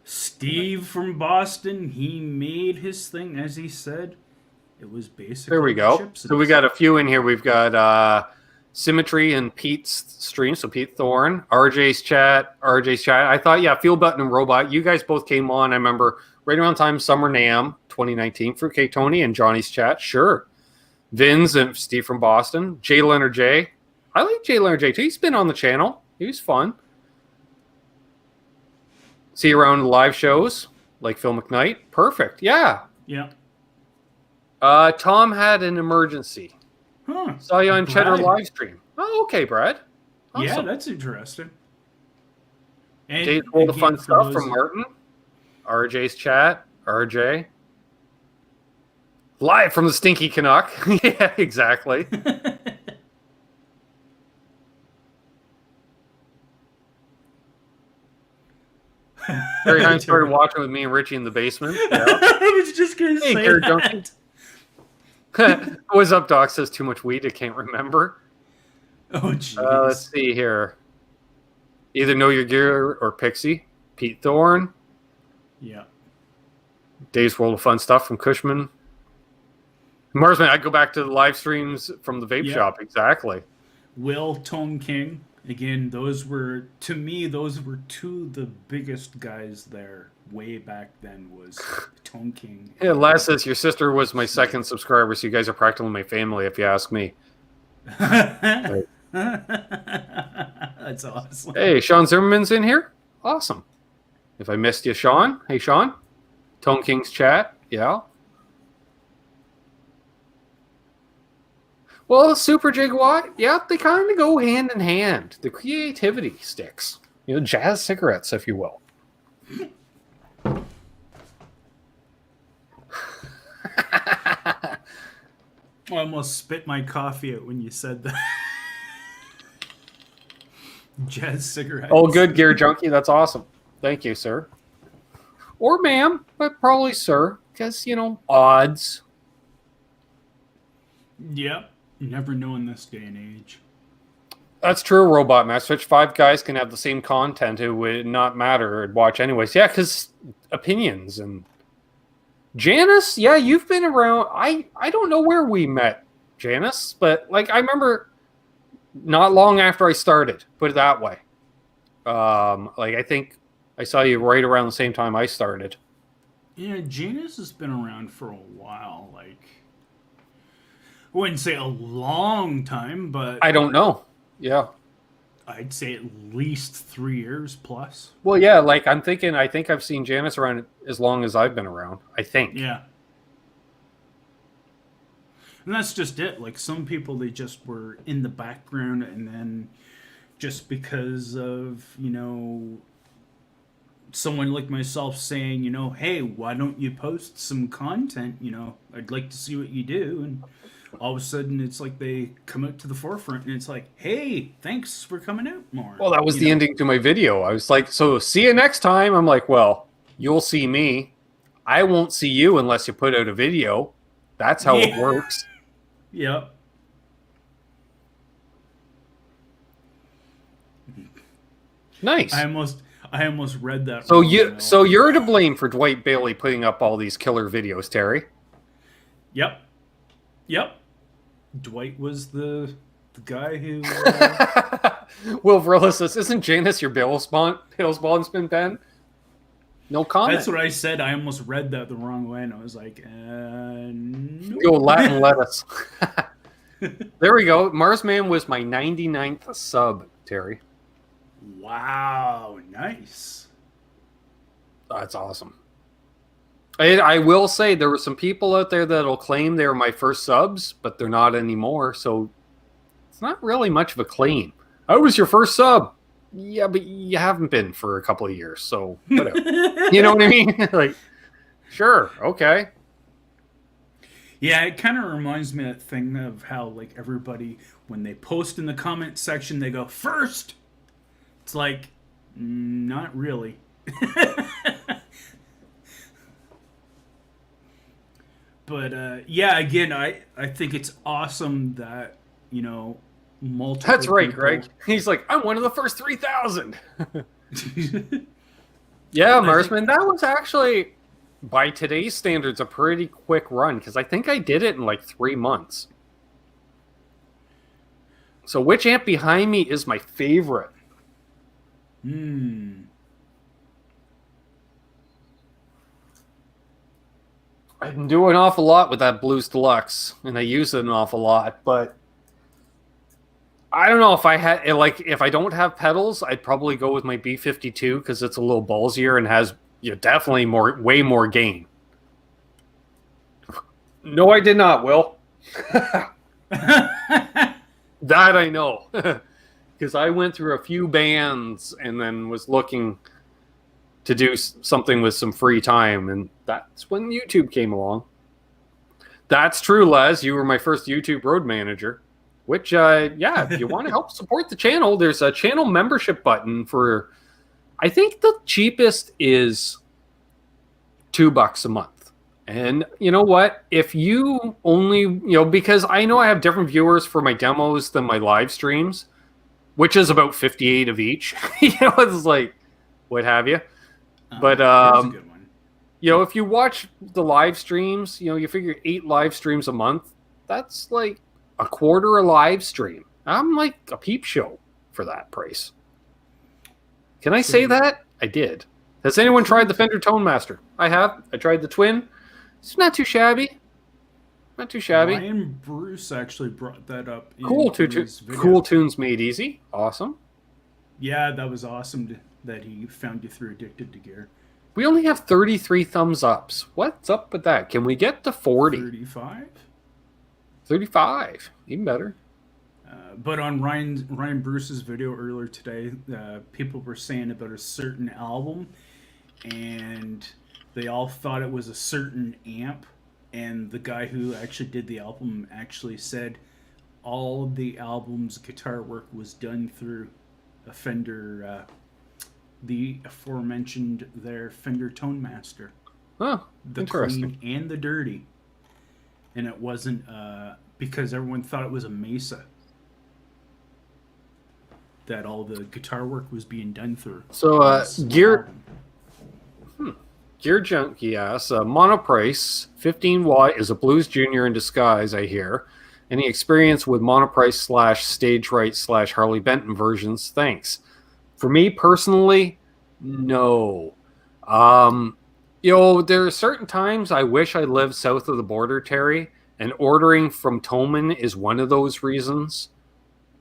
Steve from Boston, he made his thing, as he said. It was basically there we go. So we got a few in here. We've got Symmetry and Pete's stream. So Pete Thorne, RJ's chat. I thought, Feel Button and Robot. You guys both came on. I remember right around time Summer NAMM 2019. Fruitcake Tony and Johnny's chat. Sure. Vin's and Steve from Boston. J Leonard J. I like J Leonard J too. He's been on the channel. He was fun. See you around live shows like Phil McKnight. Perfect. Yeah. Yeah. Tom had an emergency. Huh. Saw you on Brad. Cheddar live stream. Oh, okay, Brad. Awesome. Yeah, that's interesting. And Dave's all the fun stuff those... from Martin. RJ's chat. RJ. Live from the Stinky Canuck. Yeah, exactly. Terry Hines started watching with me and Richie in the basement. Yeah. I was just going to say that. What's up, Doc? Says too much weed. I can't remember. Oh, jeez. Let's see here. Either Know Your Gear or Pixie. Pete Thorne. Yeah. Dave's World of Fun Stuff from Cushman. Marsman, I go back to the live streams from the vape shop. Exactly. Will Tone King. Again, those were two of the biggest guys there way back then, was Tone King. Yeah, Laz says your sister was my second subscriber, so you guys are practically my family, if you ask me. That's awesome. Hey, Sean Zimmerman's in here? Awesome. If I missed you, Sean. Hey, Sean. Tone King's chat. Yeah. Well, Super Gigawatt, yeah, they kind of go hand in hand. The creativity sticks. Jazz cigarettes, if you will. I almost spit my coffee out when you said that. Jazz cigarettes. Oh, good, Gear Junkie. That's awesome. Thank you, sir. Or ma'am, but probably sir, because, odds. Yep. You never know in this day and age. That's true, Robot Master. Which 5 guys can have the same content. It would not matter. I'd watch anyways. Yeah, because opinions. And Janice, yeah, you've been around. I don't know where we met, Janice, but I remember not long after I started. Put it that way. I think I saw you right around the same time I started. Yeah, Janice has been around for a while. I wouldn't say a long time, but I don't know. Yeah. I'd say at least 3 years plus. Well, yeah, I'm thinking, I think I've seen Janice around as long as I've been around. I think. Yeah. And that's just it. Some people, they just were in the background, and then just because of, someone like myself saying, hey, why don't you post some content? I'd like to see what you do. And all of a sudden, it's like they come out to the forefront, and it's like, hey, thanks for coming out more. Well, that was the ending to my video. I was like, so see you next time. I'm like, well, you'll see me. I won't see you unless you put out a video. That's how it works. Yep. Nice. I almost read that. So you're to blame for Dwight Bailey putting up all these killer videos, Terry. Yep. Dwight was the guy who. Will Verla says, "Isn't Janice your Bill's bondsman, Ben?" No comment. That's what I said. I almost read that the wrong way, and I was like, no. Go Latin lettuce. There we go. Marsman was my 99th sub, Terry. Wow, nice. That's awesome. I will say there were some people out there that'll claim they were my first subs, but they're not anymore. So it's not really much of a claim. I was your first sub. Yeah, but you haven't been for a couple of years, so whatever. You know what I mean? Like, sure, okay. Yeah, it kind of reminds me of that thing of how, like, everybody, when they post in the comment section, they go, first! It's like, not really. But, yeah, again, I think it's awesome that, multiple That's right, people... Greg. He's like, I'm one of the first 3,000. Yeah, Marsman, that was actually, by today's standards, a pretty quick run, because I think I did it in like 3 months. So which amp behind me is my favorite? I can do an awful lot with that Blues Deluxe, and I use it an awful lot, but I don't know if I had, like, if I don't have pedals, I'd probably go with my B52 because it's a little ballsier and has definitely way more gain. No, I did not, Will. That I know. Because I went through a few bands and then was looking to do something with some free time, and that's when YouTube came along. That's true, Les. You were my first YouTube road manager. Which, yeah, if you want to help support the channel, there's a channel membership button for, I think the cheapest is $2 a month. And you know what? If you only, because I know I have different viewers for my demos than my live streams, which is about 58 of each. It's like, what have you. But, that's a good one. If you watch the live streams, you figure 8 live streams a month, that's like a quarter a live stream. I'm like a peep show for that price. Can I say that? I did. Has anyone tried the Fender Tone Master? I have. I tried the Twin. It's not too shabby. Not too shabby. Ryan Bruce actually brought that up. Cool tunes made easy. Awesome. Yeah, that was awesome that he found you through Addicted to Gear. We only have 33 thumbs ups. What's up with that? Can we get to 40? 35? 35. Even better. But on Ryan Bruce's video earlier today, people were saying about a certain album, and they all thought it was a certain amp, and the guy who actually did the album actually said all of the album's guitar work was done through a Fender, the aforementioned Fender Tone Master. Oh, the interesting. clean and the dirty. And it wasn't because everyone thought it was a Mesa that all the guitar work was being done through. So Gear Junkie asks, Monoprice 15 watt is a Blues Junior in disguise, I hear. Any experience with Monoprice / Stage Right / Harley Benton versions? Thanks. For me personally, no. There are certain times I wish I lived south of the border, Terry, and ordering from Thomann is one of those reasons.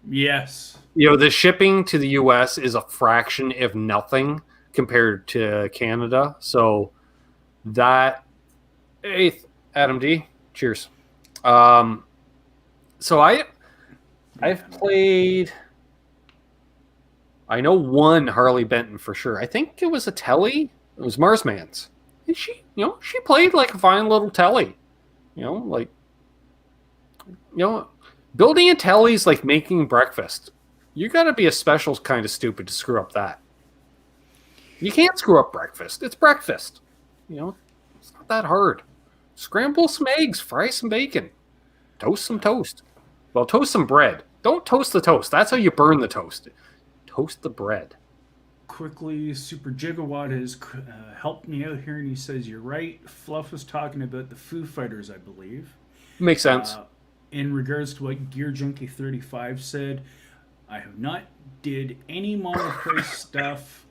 Yes. The shipping to the U.S. is a fraction, if nothing, compared to Canada. So that... Hey, Adam D, cheers. So I've played... I know one Harley Benton for sure. I think it was a Telly. It was Marsman's. And she played like a fine little Telly. Building a Telly's like making breakfast. You got to be a special kind of stupid to screw up that. You can't screw up breakfast. It's breakfast. It's not that hard. Scramble some eggs, fry some bacon, toast some toast. Well, toast some bread. Don't toast the toast. That's how you burn the toast. Toast the bread. Quickly, Super Gigawatt has helped me out here, and he says, you're right. Fluff was talking about the Foo Fighters, I believe. Makes sense. In regards to what Gear Junkie 35 said, I have not did any Monoprice stuff.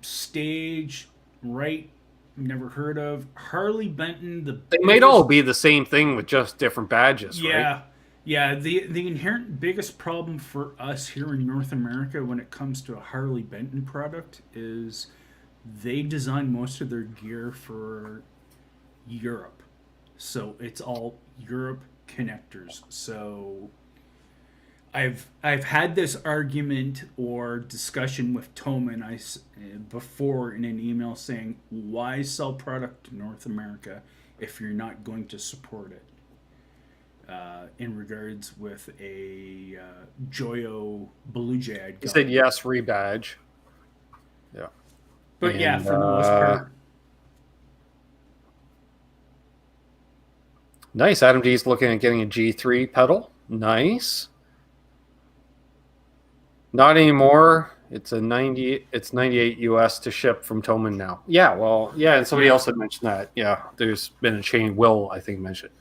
Stage, right, never heard of. Harley Benton, they might all be the same thing with just different badges, yeah. right? Yeah, the inherent biggest problem for us here in North America when it comes to a Harley Benton product is they design most of their gear for Europe. So it's all Europe connectors. So I've had this argument or discussion with Toman before in an email saying, why sell product to North America if you're not going to support it? In regards with a Joyo Blue Jay, I'd He said yes, rebadge. Yeah. But yeah, for the most part. Nice. Adam D's looking at getting a G3 pedal. Nice. Not anymore. It's a 90. It's 98 US to ship from Toman now. Yeah. Well, yeah. And somebody else had mentioned that. Yeah. There's been a chain. Will, I think, mentioned.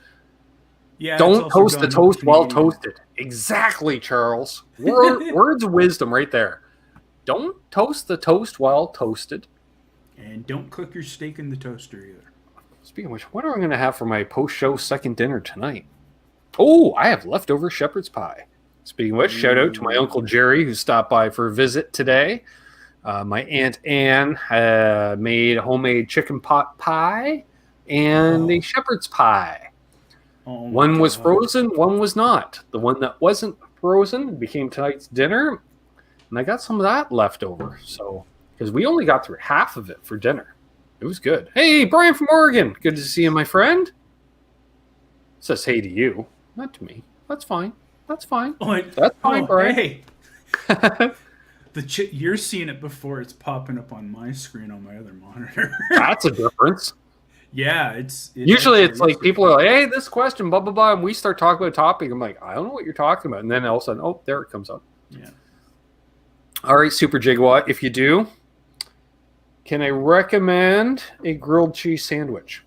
Yeah. Don't toast the toast while toasted. Exactly, Charles. Words of wisdom right there. Don't toast the toast while toasted. And don't cook your steak in the toaster either. Speaking of which, what am I going to have for my post-show second dinner tonight? Oh, I have leftover shepherd's pie. Speaking of which, shout out to my Uncle Jerry who stopped by for a visit today. My Aunt Anne made homemade chicken pot pie and a shepherd's pie. One was frozen, one was not. The one that wasn't frozen became tonight's dinner, and I got some of that left over. So, because we only got through half of it for dinner. It was good. Hey, Brian from Oregon. Good to see you, my friend. Says hey to you, not to me. That's fine. That's fine. That's fine, Brian. Hey. You're seeing it before it's popping up on my screen on my other monitor. That's a difference. Yeah, usually it's like people are like, hey, this question, blah, blah, blah, and we start talking about a topic. I'm like, I don't know what you're talking about. And then all of a sudden, oh, there it comes up. Yeah. All right, Super Gigawatt, if you do, can I recommend a grilled cheese sandwich?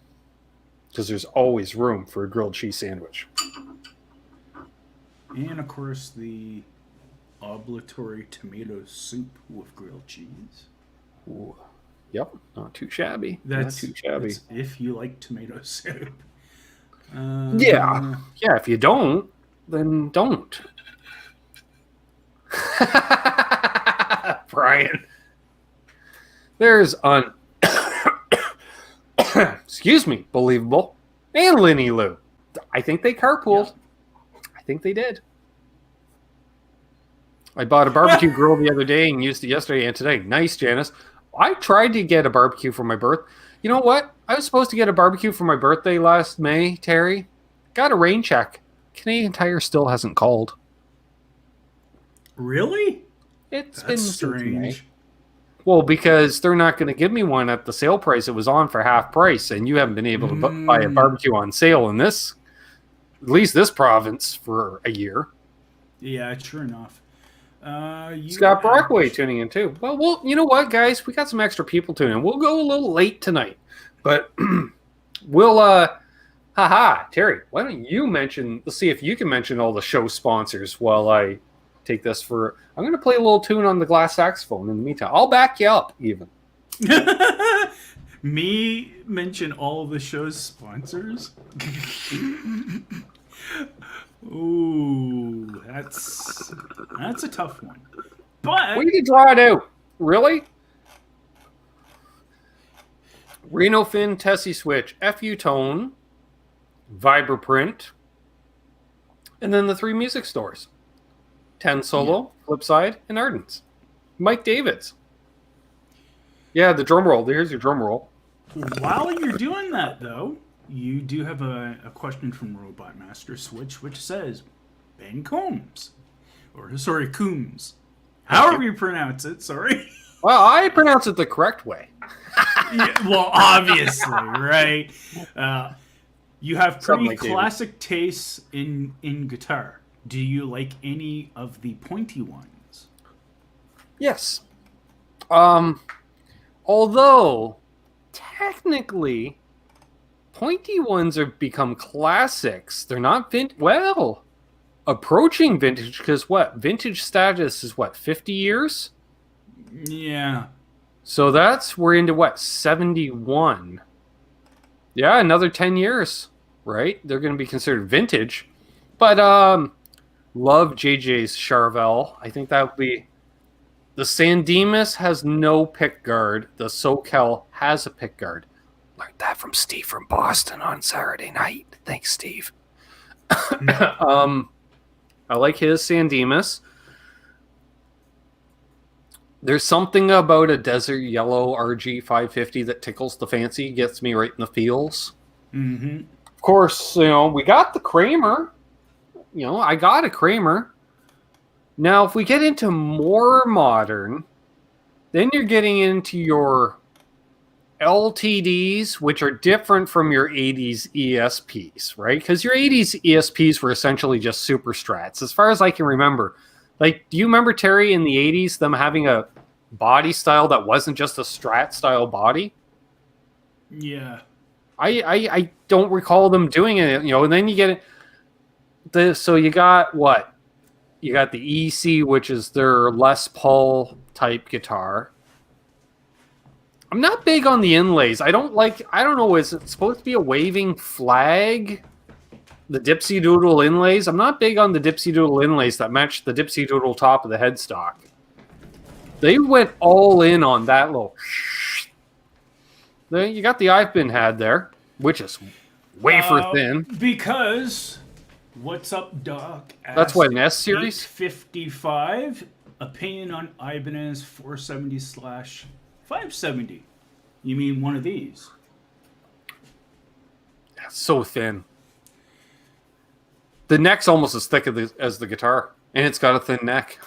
Because there's always room for a grilled cheese sandwich. And, of course, the obligatory tomato soup with grilled cheese. Ooh. Yep, not too shabby. That's not too shabby. That's if you like tomato soup. Yeah, if you don't, then don't. Brian. There's excuse me, believable. And Lenny Lou. I think they carpooled. Yeah. I think they did. I bought a barbecue grill the other day and used it yesterday and today. Nice, Janice. I tried to get a barbecue for my birthday. You know what? I was supposed to get a barbecue for my birthday last May, Terry. Got a rain check. Canadian Tire still hasn't called. Really? It's been strange. Well, because they're not going to give me one at the sale price. It was on for half price, and you haven't been able to buy a barbecue on sale in this, at least this province, for a year. Yeah, sure enough. Scott Brockway tuning in too. Well, you know what, guys? We got some extra people tuning in. We'll go a little late tonight, but we'll, Terry, why don't you mention, let's see if you can mention all the show sponsors while I take this for, I'm going to play a little tune on the glass saxophone in the meantime. I'll back you up even. Me mention all of the show's sponsors? Ooh, that's a tough one. But we can draw it out. Really? Reno Fin, Tesi Switch, FU Tone, Vibraprint, and then the 3 music stores. 10 Solo, Flipside, and Ardens. Mike Davids. Yeah, the drum roll. There's your drum roll. While you're doing that, though, you do have a question from Robot Master Switch, which says, Ben Coombs. Coombs. However you pronounce it, sorry. Well, I pronounce it the correct way. Yeah, well, obviously, right? You have pretty like classic tastes in guitar. Do you like any of the pointy ones? Yes. Although, technically, pointy ones have become classics. They're not approaching vintage, because vintage status is 50 years? Yeah. So we're into 71. Yeah, another 10 years, right? They're going to be considered vintage. But love JJ's Charvel. I think that would be The San Dimas has no pick guard. The SoCal has a pick guard. Learned that from Steve from Boston on Saturday night. Thanks, Steve. I like his San Dimas. There's something about a desert yellow RG 550 that tickles the fancy, gets me right in the feels. Mm-hmm. Of course, we got the Kramer. I got a Kramer. Now, if we get into more modern, then you're getting into your LTDs, which are different from your 80s ESPs, right? Because your 80s ESPs were essentially just super strats, as far as I can remember. Like, do you remember, Terry, in the 80s, them having a body style that wasn't just a strat style body? Yeah. I don't recall them doing it, and then you get so you got what? You got the EC, which is their Les Paul type guitar. I'm not big on the inlays. I don't know, is it supposed to be a waving flag? The Dipsy Doodle inlays? I'm not big on the Dipsy Doodle inlays that match the Dipsy Doodle top of the headstock. They went all in on that little... Then you got the I've Been Had there, which is wafer thin. Because... What's up, Doc? That's what, an S series? 55. Opinion on Ibanez 470/570. You mean one of these? That's so thin. The neck's almost as thick as the guitar, and it's got a thin neck.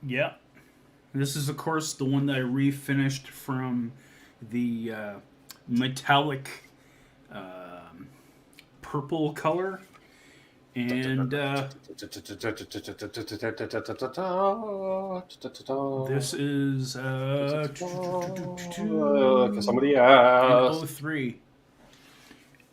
Yeah. This is, of course, the one that I refinished from the metallic purple color. And this is somebody asked. 03.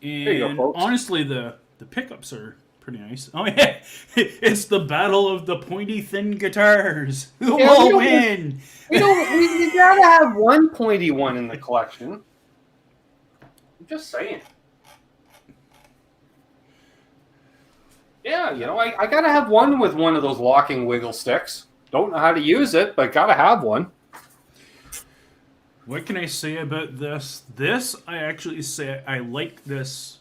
And there you go, folks. Honestly, the pickups are pretty nice. Oh yeah, it's the battle of the pointy thin guitars. Who will win? We gotta have one pointy one in the collection. I'm just saying. Yeah, I gotta have one with one of those locking wiggle sticks. Don't know how to use it, but gotta have one. What can I say about this? This, I actually say I like this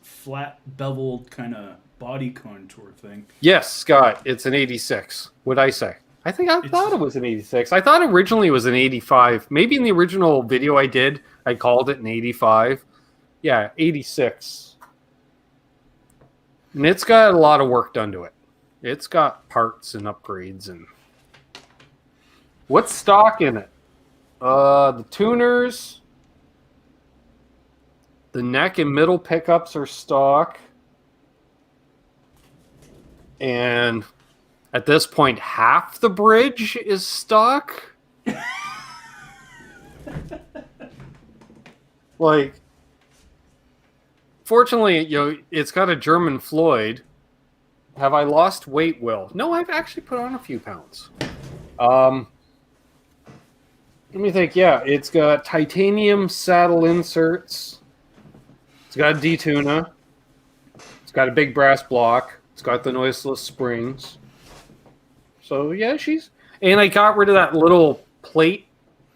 flat beveled kind of body contour thing. Yes, Scott, it's an 86. What'd I say? I thought it was an 86. I thought originally it was an 85. Maybe in the original video I did, I called it an 85. Yeah, 86. And it's got a lot of work done to it. It's got parts and upgrades. And what's stock in it? The tuners, the neck and middle pickups are stock. And at this point, half the bridge is stock. Like... Fortunately, it's got a German Floyd. Have I lost weight, Will? No, I've actually put on a few pounds. Let me think. Yeah, it's got titanium saddle inserts. It's got a D-tuna. It's got a big brass block. It's got the noiseless springs. So, yeah, And I got rid of that little plate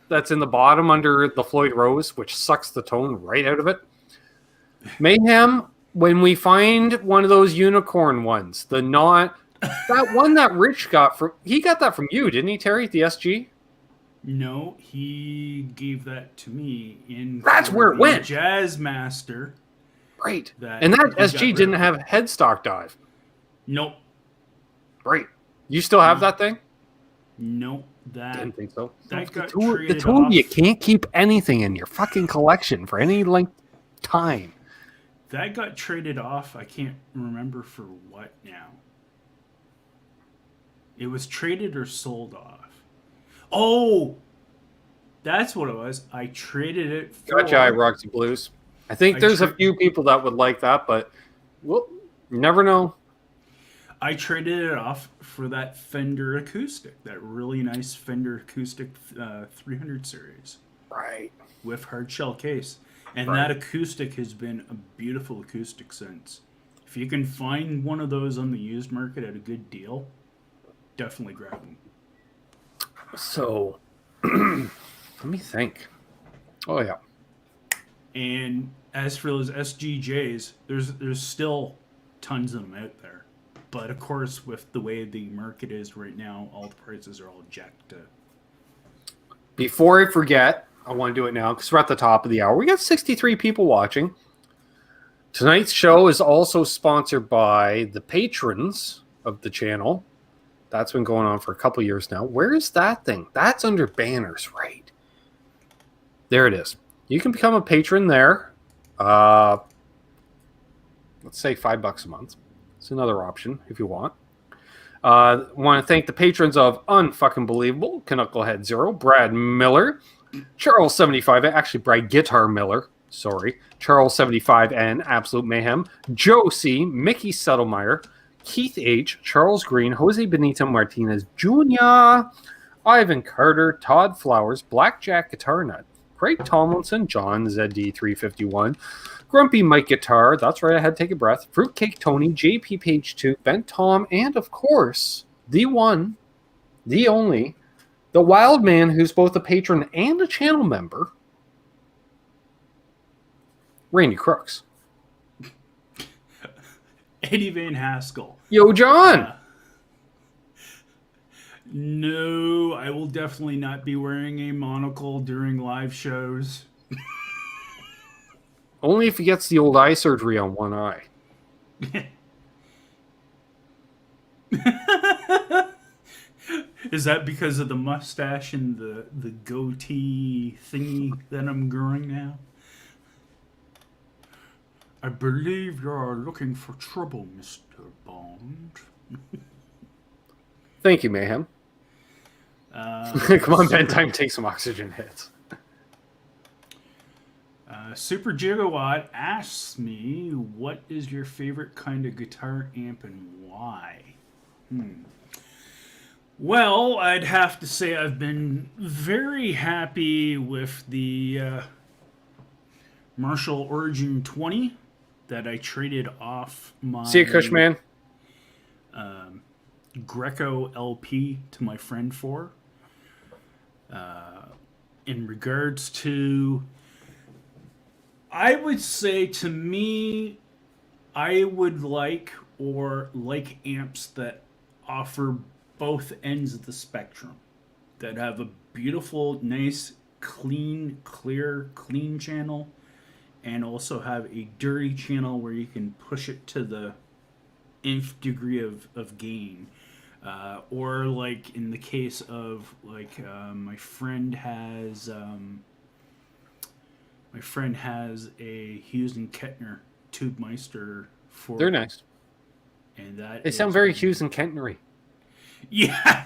that's in the bottom under the Floyd Rose, which sucks the tone right out of it. Mayhem, when we find one of those unicorn ones, that one that Rich got he got that from you, didn't he, Terry, the SG? No, he gave that to me That's where it went. Jazzmaster. Right. And that SG didn't have headstock dive. Nope. Right. You still have that thing? Nope. Didn't think so. That got the two of you can't keep anything in your fucking collection for any length of time. That got traded off. I can't remember for what now. It was traded or sold off. Oh, that's what it was. I traded it for... Gotcha, Roxy Blues. I think there's a few people that would like that, but you never know. I traded it off for that Fender acoustic, that really nice Fender acoustic 300 series. Right. With hard shell case. And that acoustic has been a beautiful acoustic since. If you can find one of those on the used market at a good deal, definitely grab them. So, let me think. Oh, yeah. And as for those SGJs, there's still tons of them out there. But of course, with the way the market is right now, all the prices are all jacked up. Before I forget, I want to do it now because we're at the top of the hour. We got 63 people watching. Tonight's show is also sponsored by the patrons of the channel. That's been going on for a couple years now. Where is that thing? That's under banners, right? There it is. You can become a patron there. Let's say $5 a month. It's another option if you want. Want to thank the patrons of Unfucking Believable, Knucklehead Zero, Brad Miller, Charles 75, actually Brad Guitar Miller, sorry, Charles 75 and Absolute Mayhem, Joe C, Mickey Settlemeyer, Keith H, Charles Green, Jose Benito Martinez Jr., Ivan Carter, Todd Flowers, Blackjack Guitar Nut, Craig Tomlinson, John ZD351, Grumpy Mike Guitar, that's right, I had to take a breath, Fruitcake Tony, JP Page 2, Ben Tom, and of course, the one, the only, the wild man who's both a patron and a channel member, Randy Crooks. Eddie Van Haskell. Yo, John! No, I will definitely not be wearing a monocle during live shows. Only if he gets the old eye surgery on one eye. Is that because of the mustache and the goatee thingy that I'm growing now? I believe you're looking for trouble, Mr. Bond. Thank you, Mayhem. Come on, Ben, time to take some oxygen hits. Super Gigawatt asks me, what is your favorite kind of guitar amp and why? Well, I'd have to say I've been very happy with the Marshall Origin 20 that I traded off my... See you, Cushman. Greco LP to my friend for. In regards to... I would say, to me, I would like amps that offer both ends of the spectrum, that have a beautiful, nice, clean, clear, clean channel, and also have a dirty channel where you can push it to the nth degree of gain. Or like in the case of my friend has a Hughes and Kettner Tube Meister for. They're nice. And that they sound very Hughes and Kettnery. Yeah,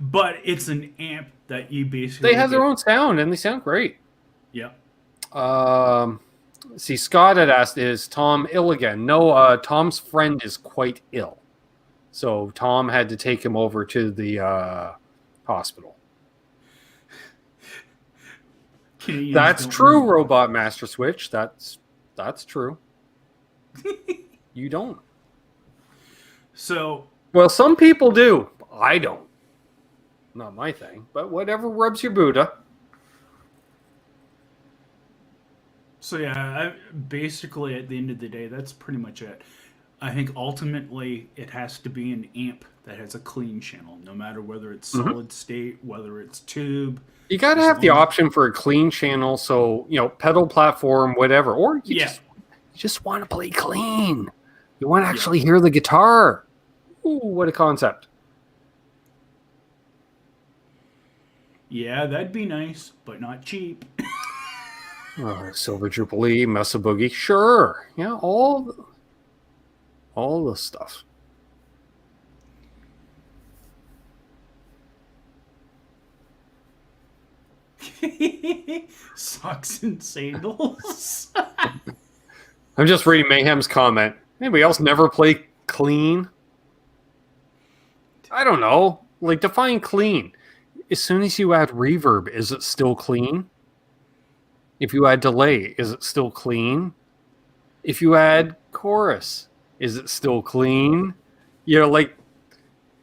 but it's an amp that you basically. They have their own sound and they sound great. Yeah. See, Scott had asked, is Tom ill again? No, Tom's friend is quite ill. So Tom had to take him over to the hospital. That's true, Robot Master Switch. That's true. You don't. So. Well, some people do. I don't. Not my thing. But whatever rubs your Buddha. So yeah, basically at the end of the day, that's pretty much it. I think ultimately it has to be an amp that has a clean channel, no matter whether it's solid state, whether it's tube. You got to have the option for a clean channel, so, pedal platform, whatever. Or you just want to play clean. You want to actually hear the guitar. Ooh, what a concept. Yeah, that'd be nice, but not cheap. Silver Jubilee, Mesa Boogie, sure. Yeah, all the stuff. Socks and sandals. I'm just reading Mayhem's comment. Anybody else never play clean? I don't know. Define clean. As soon as you add reverb, is it still clean? If you add delay, is it still clean? If you add chorus, is it still clean?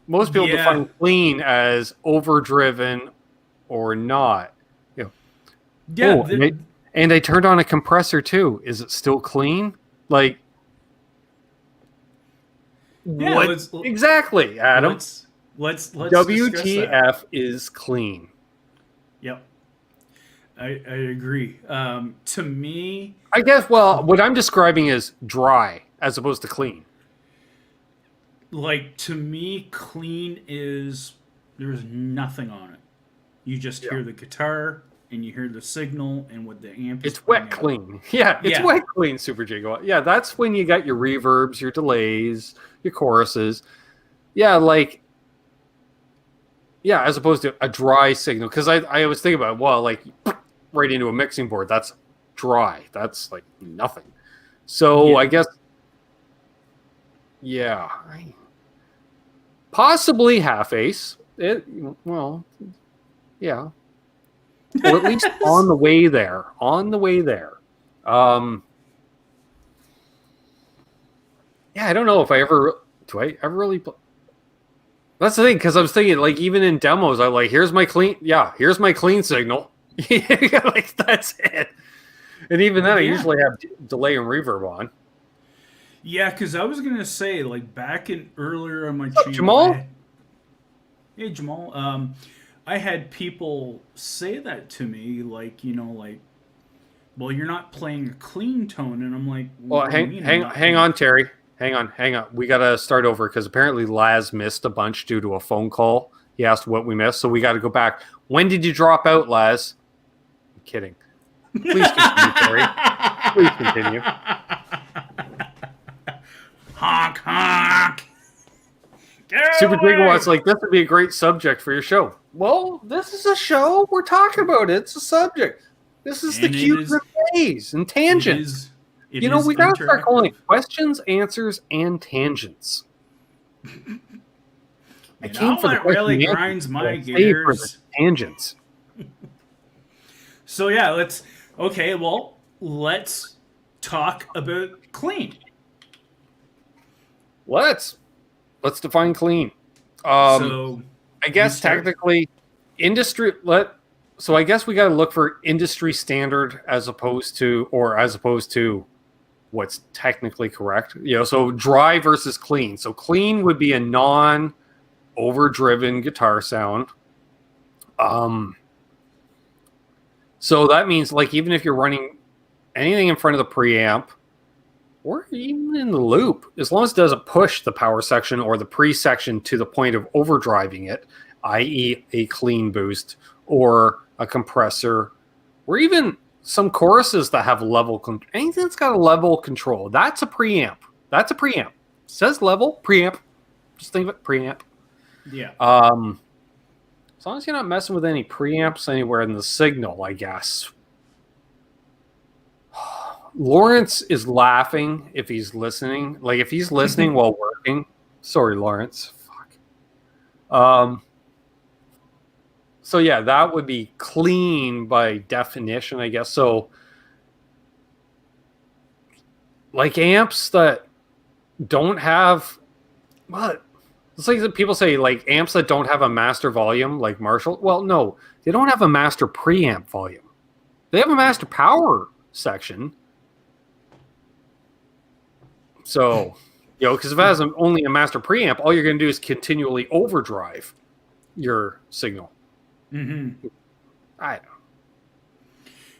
Most people define clean as overdriven or not? You know, Yeah. and I turned on a compressor too. Is it still clean? Like, yeah. what exactly, Adam? Let's discuss that. WTF is clean. Yep. I agree. To me, I guess, well, what I'm describing is dry as opposed to clean. clean is there's nothing on it. You just hear the guitar and you hear the signal and what the amp is. It's wet clean. Yeah, it's wet clean, Super Jingle. Yeah, that's when you got your reverbs, your delays, your choruses. Yeah, like, yeah, as opposed to a dry signal. Because I always think about, well, like, right into a mixing board, that's dry. That's like nothing. So I guess, yeah, possibly half ace. Well, yeah, or at least on the way there. On the way there. Yeah, I don't know if I ever really. That's the thing, because I was thinking, like, even in demos, I'm like, here's my clean signal. Like, that's it. And even then, I usually have delay and reverb on. Yeah, because I was gonna say, like, back in earlier on my channel, Jamal? Hey Jamal, I had people say that to me, like, well, you're not playing a clean tone, and I'm like, well, hang on, Terry. Hang on. We got to start over because apparently Laz missed a bunch due to a phone call. He asked what we missed, so we got to go back. When did you drop out, Laz? I'm kidding. Please continue, Terry. Please continue. Honk, honk. Super Gigawatts, like, this would be a great subject for your show. Well, this is a show. We're talking about it. It's a subject. This is the Q's and A's and tangents. We got to start calling it questions, answers, and tangents. I came for the question really grinds my gears. Tangents. So yeah, let's talk about clean. Let's define clean. So I guess technically industry. So I guess we got to look for industry standard as opposed to what's technically correct. So dry versus clean. So clean would be a non-overdriven guitar sound. So that means, like, even if you're running anything in front of the preamp or even in the loop, as long as it doesn't push the power section or the pre-section to the point of overdriving it, i.e. a clean boost or a compressor, or even some choruses that have anything that's got a level control, that's a preamp. It says level, preamp. Just think of it, preamp. Yeah. As long as you're not messing with any preamps anywhere in the signal, I guess. Lawrence is laughing if he's listening. Like, if he's listening while working. Sorry, Lawrence. Fuck. So yeah, that would be clean by definition, I guess. So, like, amps that don't have, what? It's like people say, like, amps that don't have a master volume, like Marshall. Well, no, they don't have a master preamp volume. They have a master power section. So, because if it has only a master preamp, all you're going to do is continually overdrive your signal. Mm-hmm. I don't know.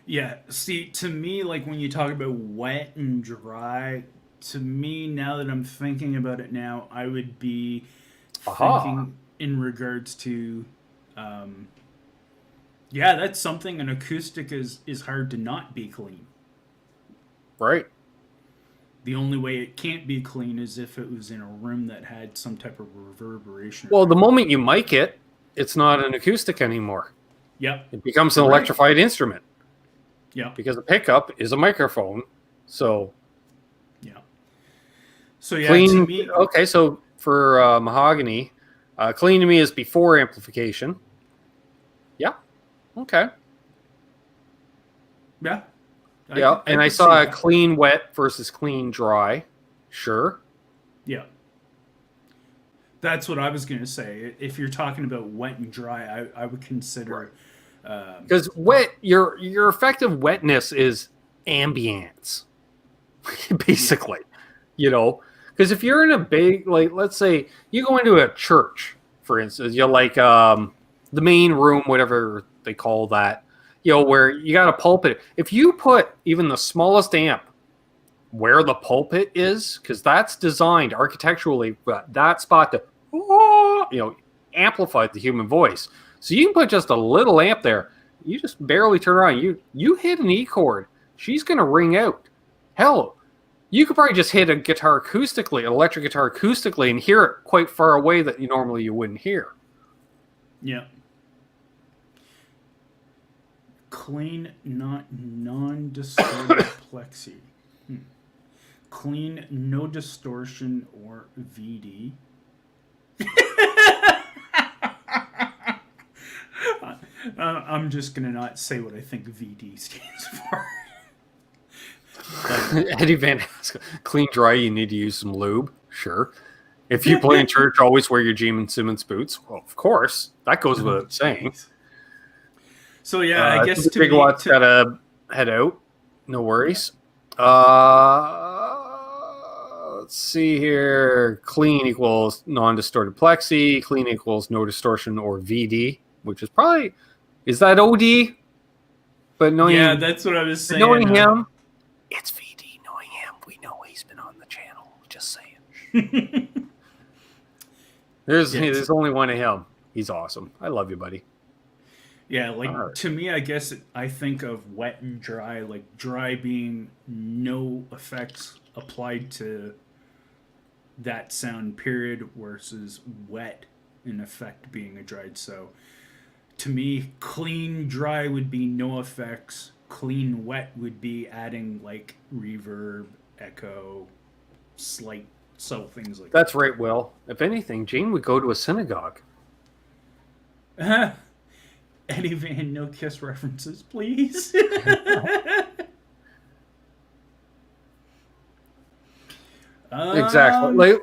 Yeah, see, to me, like, when you talk about wet and dry, to me, now that I'm thinking about it now, I would be thinking in regards to, that's something. An acoustic is hard to not be clean. Right. The only way it can't be clean is if it was in a room that had some type of reverberation. Well, the moment you mic it, it's not an acoustic anymore. Yep. It becomes an electrified instrument. Yeah. Because a pickup is a microphone. So. Yeah. So yeah. Clean. To me, okay, so for mahogany, clean to me is before amplification. Yeah. Okay. Yeah. I saw a clean wet versus clean dry. Sure. Yeah. That's what I was going to say. If you're talking about wet and dry, I would consider Because your effective wetness is ambience, basically. Because if you're in a big, like, let's say you go into a church, for instance, you're like the main room, whatever they call that, where you got a pulpit. If you put even the smallest amp where the pulpit is, because that's designed architecturally, that spot to, amplify the human voice. So you can put just a little amp there. You just barely turn around. You hit an E chord, she's going to ring out. Hell, you could probably just hit a guitar acoustically, an electric guitar acoustically, and hear it quite far away that you wouldn't hear. Yeah. Clean, not non-distorted plexi. Clean, no distortion or VD. I'm just going to not say what I think VD stands for. Eddie Van Haskell, clean, dry, you need to use some lube. Sure. If you play in church, always wear your Gene Simmons boots. Well, of course. That goes without saying. So, yeah, I guess Big Watt's got to head out. No worries. Let's see here. Clean equals non-distorted plexi. Clean equals no distortion or VD, which is probably... Is that OD? But knowing that's what I was saying. Knowing him, it's VD. Knowing him, we know he's been on the channel. Just saying. There's only one of him. He's awesome. I love you, buddy. Yeah, to me, I guess I think of wet and dry, like dry being no effects applied to that sound period versus wet in effect being a dried. So to me, clean dry would be no effects. Clean wet would be adding like reverb, echo, slight subtle things like that. That's right, Will. If anything, Jane would go to a synagogue. Eddie Van, no Kiss references, please. Exactly.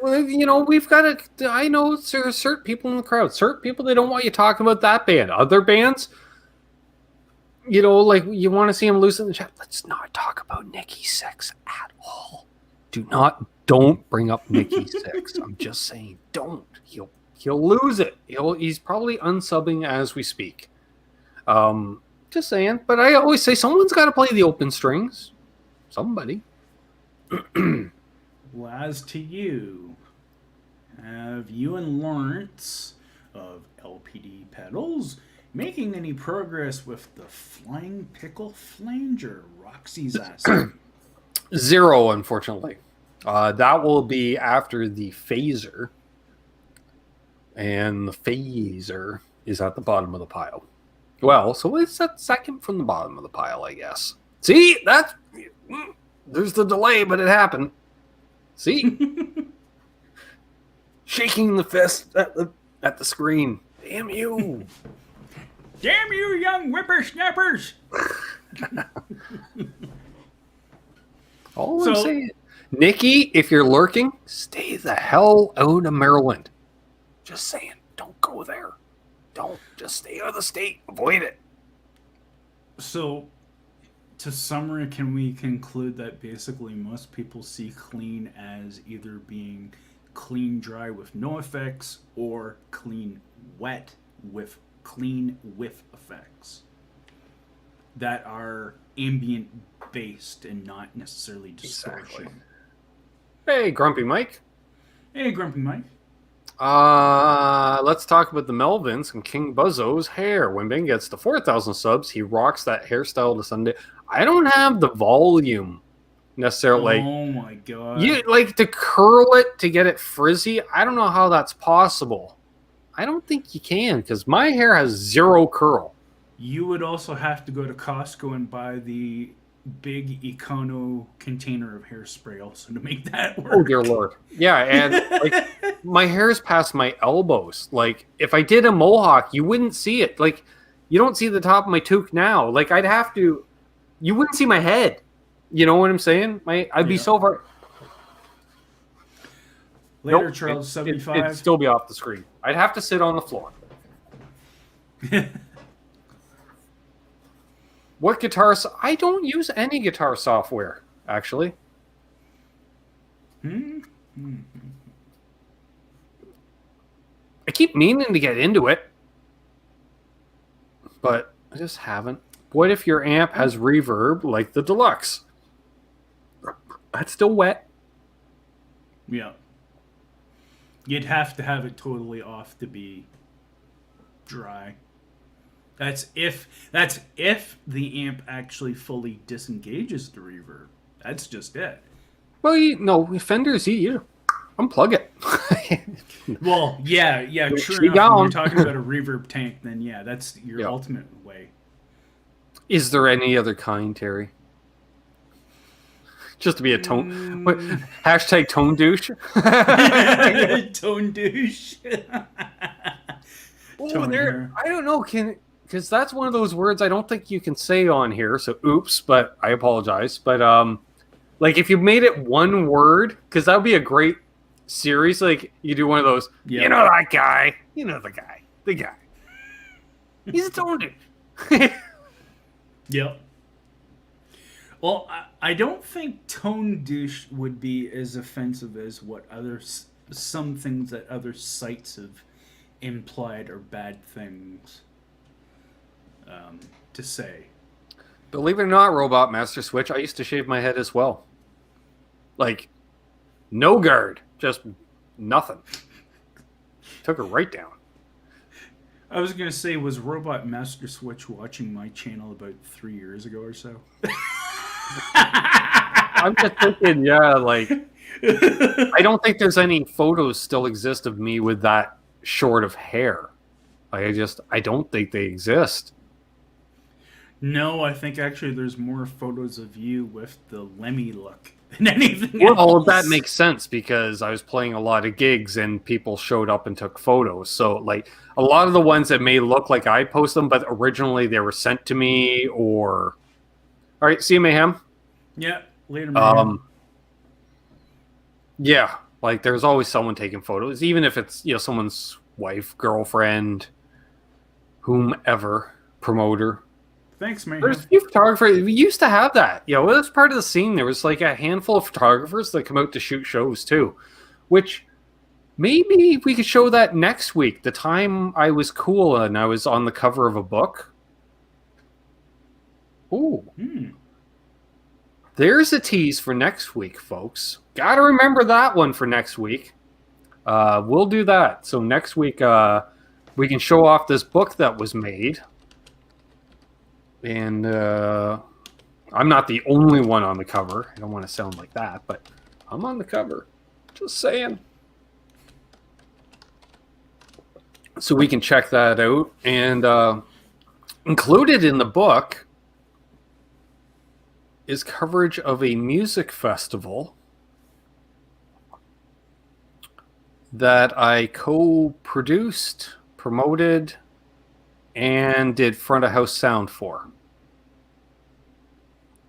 We've got to. I know there are certain people in the crowd, certain people, they don't want you talking about that band. Other bands, you want to see them loose in the chat. Let's not talk about Nikki Sixx at all. Don't bring up Nikki Sixx. I'm just saying, don't. He'll lose it. He's probably unsubbing as we speak. Just saying. But I always say someone's got to play the open strings. Somebody. Well, as to you, have you and Lawrence of LPD Pedals making any progress with the Flying Pickle Flanger, Roxy's asking? 0, unfortunately. That will be after the phaser. And the phaser is at the bottom of the pile. Well, so it's that second from the bottom of the pile, I guess. See? There's the delay, but it happened. See? Shaking the fist at the screen. Damn you. Damn you, young whippersnappers. All I'm saying. Nikki, if you're lurking, stay the hell out of Maryland. Just saying. Don't go there. Don't. Just stay out of the state. Avoid it. So, to summary, can we conclude that basically most people see clean as either being clean dry with no effects or clean wet with clean with effects that are ambient based and not necessarily distortion? Exactly. Hey, Grumpy Mike. Hey, Grumpy Mike. Let's talk about the Melvins and King Buzzo's hair. When Ben gets to 4,000 subs, he rocks that hairstyle to Sunday. I don't have the volume necessarily. Oh my god! You like to curl it to get it frizzy? I don't know how that's possible. I don't think you can because my hair has 0 curl. You would also have to go to Costco and buy the big Econo container of hairspray also to make that work. Oh dear lord. Yeah, and my hair is past my elbows. Like if I did a mohawk, you wouldn't see it. Like you don't see the top of my toque now. Like I'd have to. You wouldn't see my head. You know what I'm saying? I'd be so far. Later, Charles, 75. It'd still be off the screen. I'd have to sit on the floor. What guitars? I don't use any guitar software, actually. Hmm. I keep meaning to get into it, but I just haven't. What if your amp has reverb like the Deluxe? That's still wet. Yeah. You'd have to have it totally off to be dry. That's if the amp actually fully disengages the reverb. That's just it. Well, Fenders, you unplug it. Well, yeah, true She enough. When gone. you're talking about a reverb tank, then yeah, that's your Yeah. ultimate way. Is there any other kind, Terry? Just to be a tone. What, hashtag tone douche. Tone douche. I don't know. Because that's one of those words I don't think you can say on here. So oops, but I apologize. But like if you made it one word, because that would be a great series. Like you do one of those. Yep. You know that guy. You know the guy. He's a tone douche. Yep. Well, I don't think tone douche would be as offensive as what some things that other sites have implied are bad things to say. Believe it or not, Robot Master Switch, I used to shave my head as well. Like, no guard, just nothing. Took her right down. I was going to say, was Robot Master Switch watching my channel about 3 years ago or so? I'm just thinking, yeah, like, I don't think there's any photos still exist of me with that short of hair. I don't think they exist. No, I think actually there's more photos of you with the Lemmy look than anything else. Well, that makes sense because I was playing a lot of gigs and people showed up and took photos. So, like, a lot of the ones that may look like I post them, but originally they were sent to me or... All right, see you, Mayhem. Yeah, later, Mayhem. Yeah, like there's always someone taking photos, even if it's someone's wife, girlfriend, whomever, promoter. Thanks, Mayhem. There's a few photographers. We used to have that. It was part of the scene. There was like a handful of photographers that come out to shoot shows too, which maybe we could show that next week. The time I was cool and I was on the cover of a book. Ooh. There's a tease for next week, folks. Gotta remember that one for next week. We'll do that. So next week, we can show off this book that was made. And I'm not the only one on the cover. I don't want to sound like that, but I'm on the cover. Just saying. So we can check that out. And included in the book is coverage of a music festival that I co-produced, promoted, and did front of house sound for.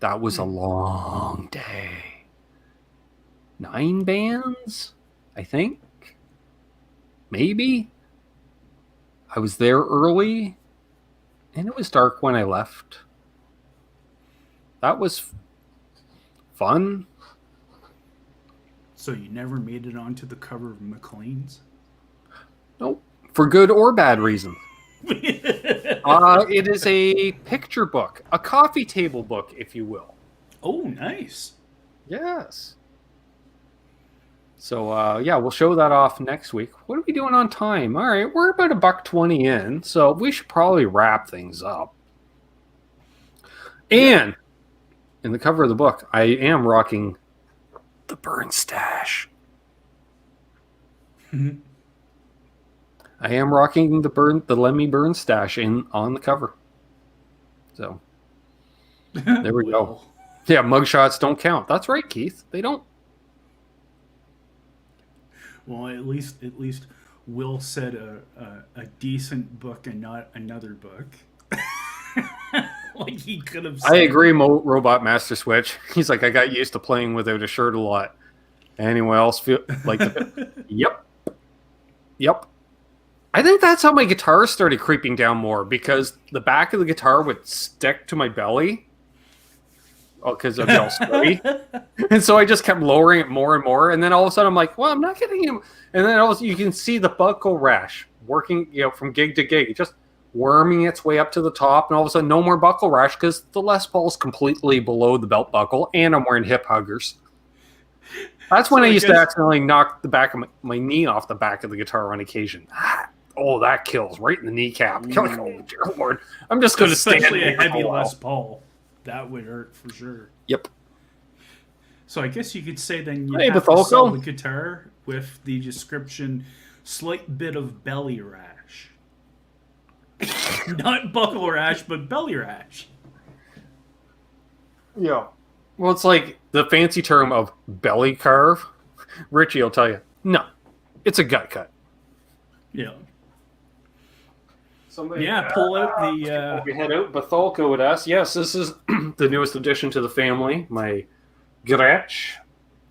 That was a long day. 9 bands, I think. Maybe. I was there early, and it was dark when I left. That was fun. So you never made it onto the cover of McLean's? Nope. For good or bad reasons. It is a picture book. A coffee table book, if you will. Oh, nice. Yes. So, yeah, we'll show that off next week. What are we doing on time? All right, we're about $1:20 in, so we should probably wrap things up. And in the cover of the book, I am rocking the Burn Stash. I am rocking the Lemmy Burn Stash on the cover. So there we go. Yeah, mugshots don't count. That's right, Keith. They don't. Well, at least Will said a decent book and not another book. Like he could have said. I agree, Robot Master Switch. He's like, I got used to playing without a shirt a lot. Anyone else feel like? Yep. I think that's how my guitar started creeping down more, because the back of the guitar would stick to my belly. Oh, because I'd be all sweaty. And so I just kept lowering it more and more. And then all of a sudden I'm like, well, I'm not getting him. And then also you can see the buckle rash working, from gig to gig, just worming its way up to the top. And all of a sudden, no more buckle rash because the Les Paul's completely below the belt buckle and I'm wearing hip huggers. That's when I used to accidentally knock the back of my knee off the back of the guitar on occasion. Oh, that kills right in the kneecap. Like, oh, dear Lord. I'm just going to stand. Especially a heavy Les Paul. That would hurt for sure. Yep. So I guess you could say then you have to sell the guitar with the description, slight bit of belly rash. Not buckle rash, but belly rash. Yeah. Well, it's like the fancy term of belly carve. Richie will tell you, no, it's a gut cut. Yeah. Somebody, pull out the... we head out, Bethalco would ask, yes, this is the newest addition to the family, my Gretsch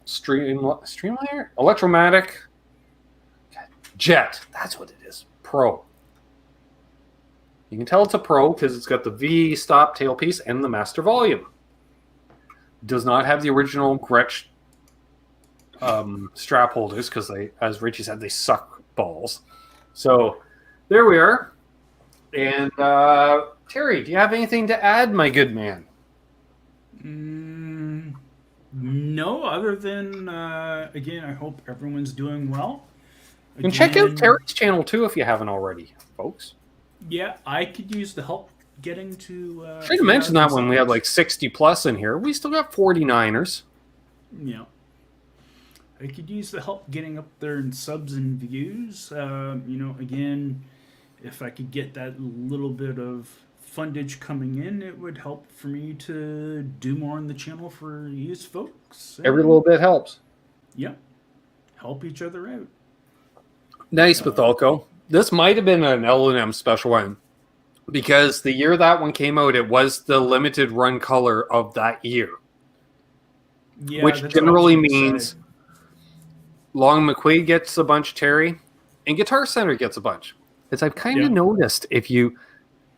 Streamliner? Electromatic Jet. That's what it is. Pro. You can tell it's a Pro because it's got the V stop tailpiece and the master volume. Does not have the original Gretsch strap holders because they, as Richie said, they suck balls. So there we are. And Terry, do you have anything to add, my good man? No, other than again, I hope everyone's doing well. Again, and check out Terry's channel too if you haven't already, folks. Yeah, I could use the help getting to. Should have mentioned that when we had like 60 plus in here. We still got 49ers. Yeah. I could use the help getting up there in subs and views. Again, if I could get that little bit of fundage coming in, it would help for me to do more on the channel for you folks. Every little bit helps. Yeah. Help each other out. Nice, Bethalco. This might have been an L&M special one because the year that one came out, it was the limited run color of that year. Yeah, which generally means Long McQuaid gets a bunch, Terry, and Guitar Center gets a bunch. As I've kind of noticed, on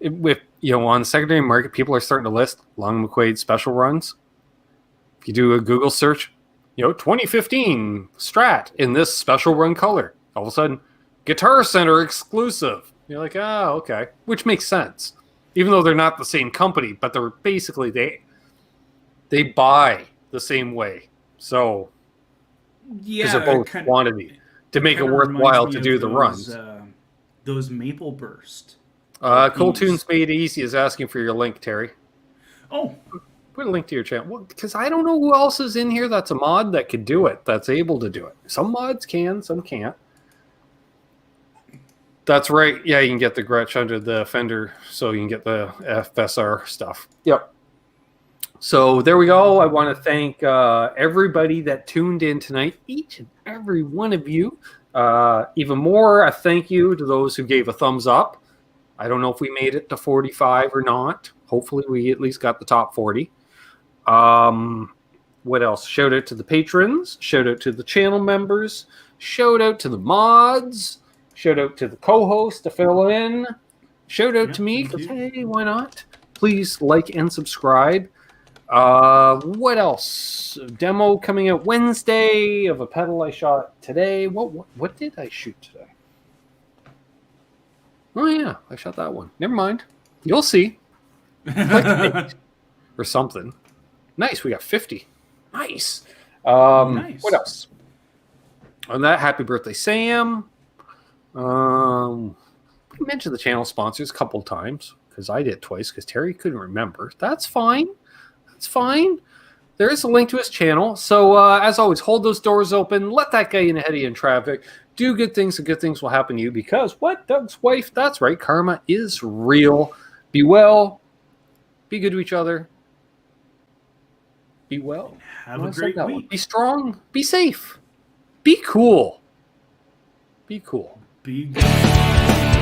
the secondary market, people are starting to list Long McQuaid special runs. If you do a Google search, 2015 Strat in this special run color. All of a sudden, Guitar Center exclusive. You're like, oh, okay. Which makes sense. Even though they're not the same company, but they're basically, they buy the same way. So, because they're both quantity. To make it worthwhile to do the runs. Those Maple Burst. Cool Tunes Made Easy is asking for your link, Terry. Oh. Put a link to your channel. Well, because I don't know who else is in here that's a mod that could do it, that's able to do it. Some mods can, some can't. That's right. Yeah, you can get the Gretsch under the fender, so you can get the FSR stuff. Yep. So there we go. I want to thank everybody that tuned in tonight, each and every one of you. Even more, a thank you to those who gave a thumbs up. I don't know if we made it to 45 or not. Hopefully we at least got the top 40. What else? Shout out to the patrons. Shout out to the channel members. Shout out to the mods. Shout out to the co-host to fill in. Shout out to me because, hey, why not? Please like and subscribe. What else? Demo coming out Wednesday of a pedal I shot today. What did I shoot today? Oh yeah, I shot that one. Never mind. You'll see. Or something. Nice, we got 50. Nice. Nice. What else? On that, happy birthday, Sam. We mentioned the channel sponsors a couple times because I did twice because Terry couldn't remember. That's fine. That's fine. There is a link to his channel. So as always, hold those doors open. Let that guy in ahead of you in traffic. Do good things and good things will happen to you because what? Doug's wife? That's right. Karma is real. Be well. Be good to each other. Be well. Have a great week. Be strong. Be safe. Be cool. Be cool. Be good.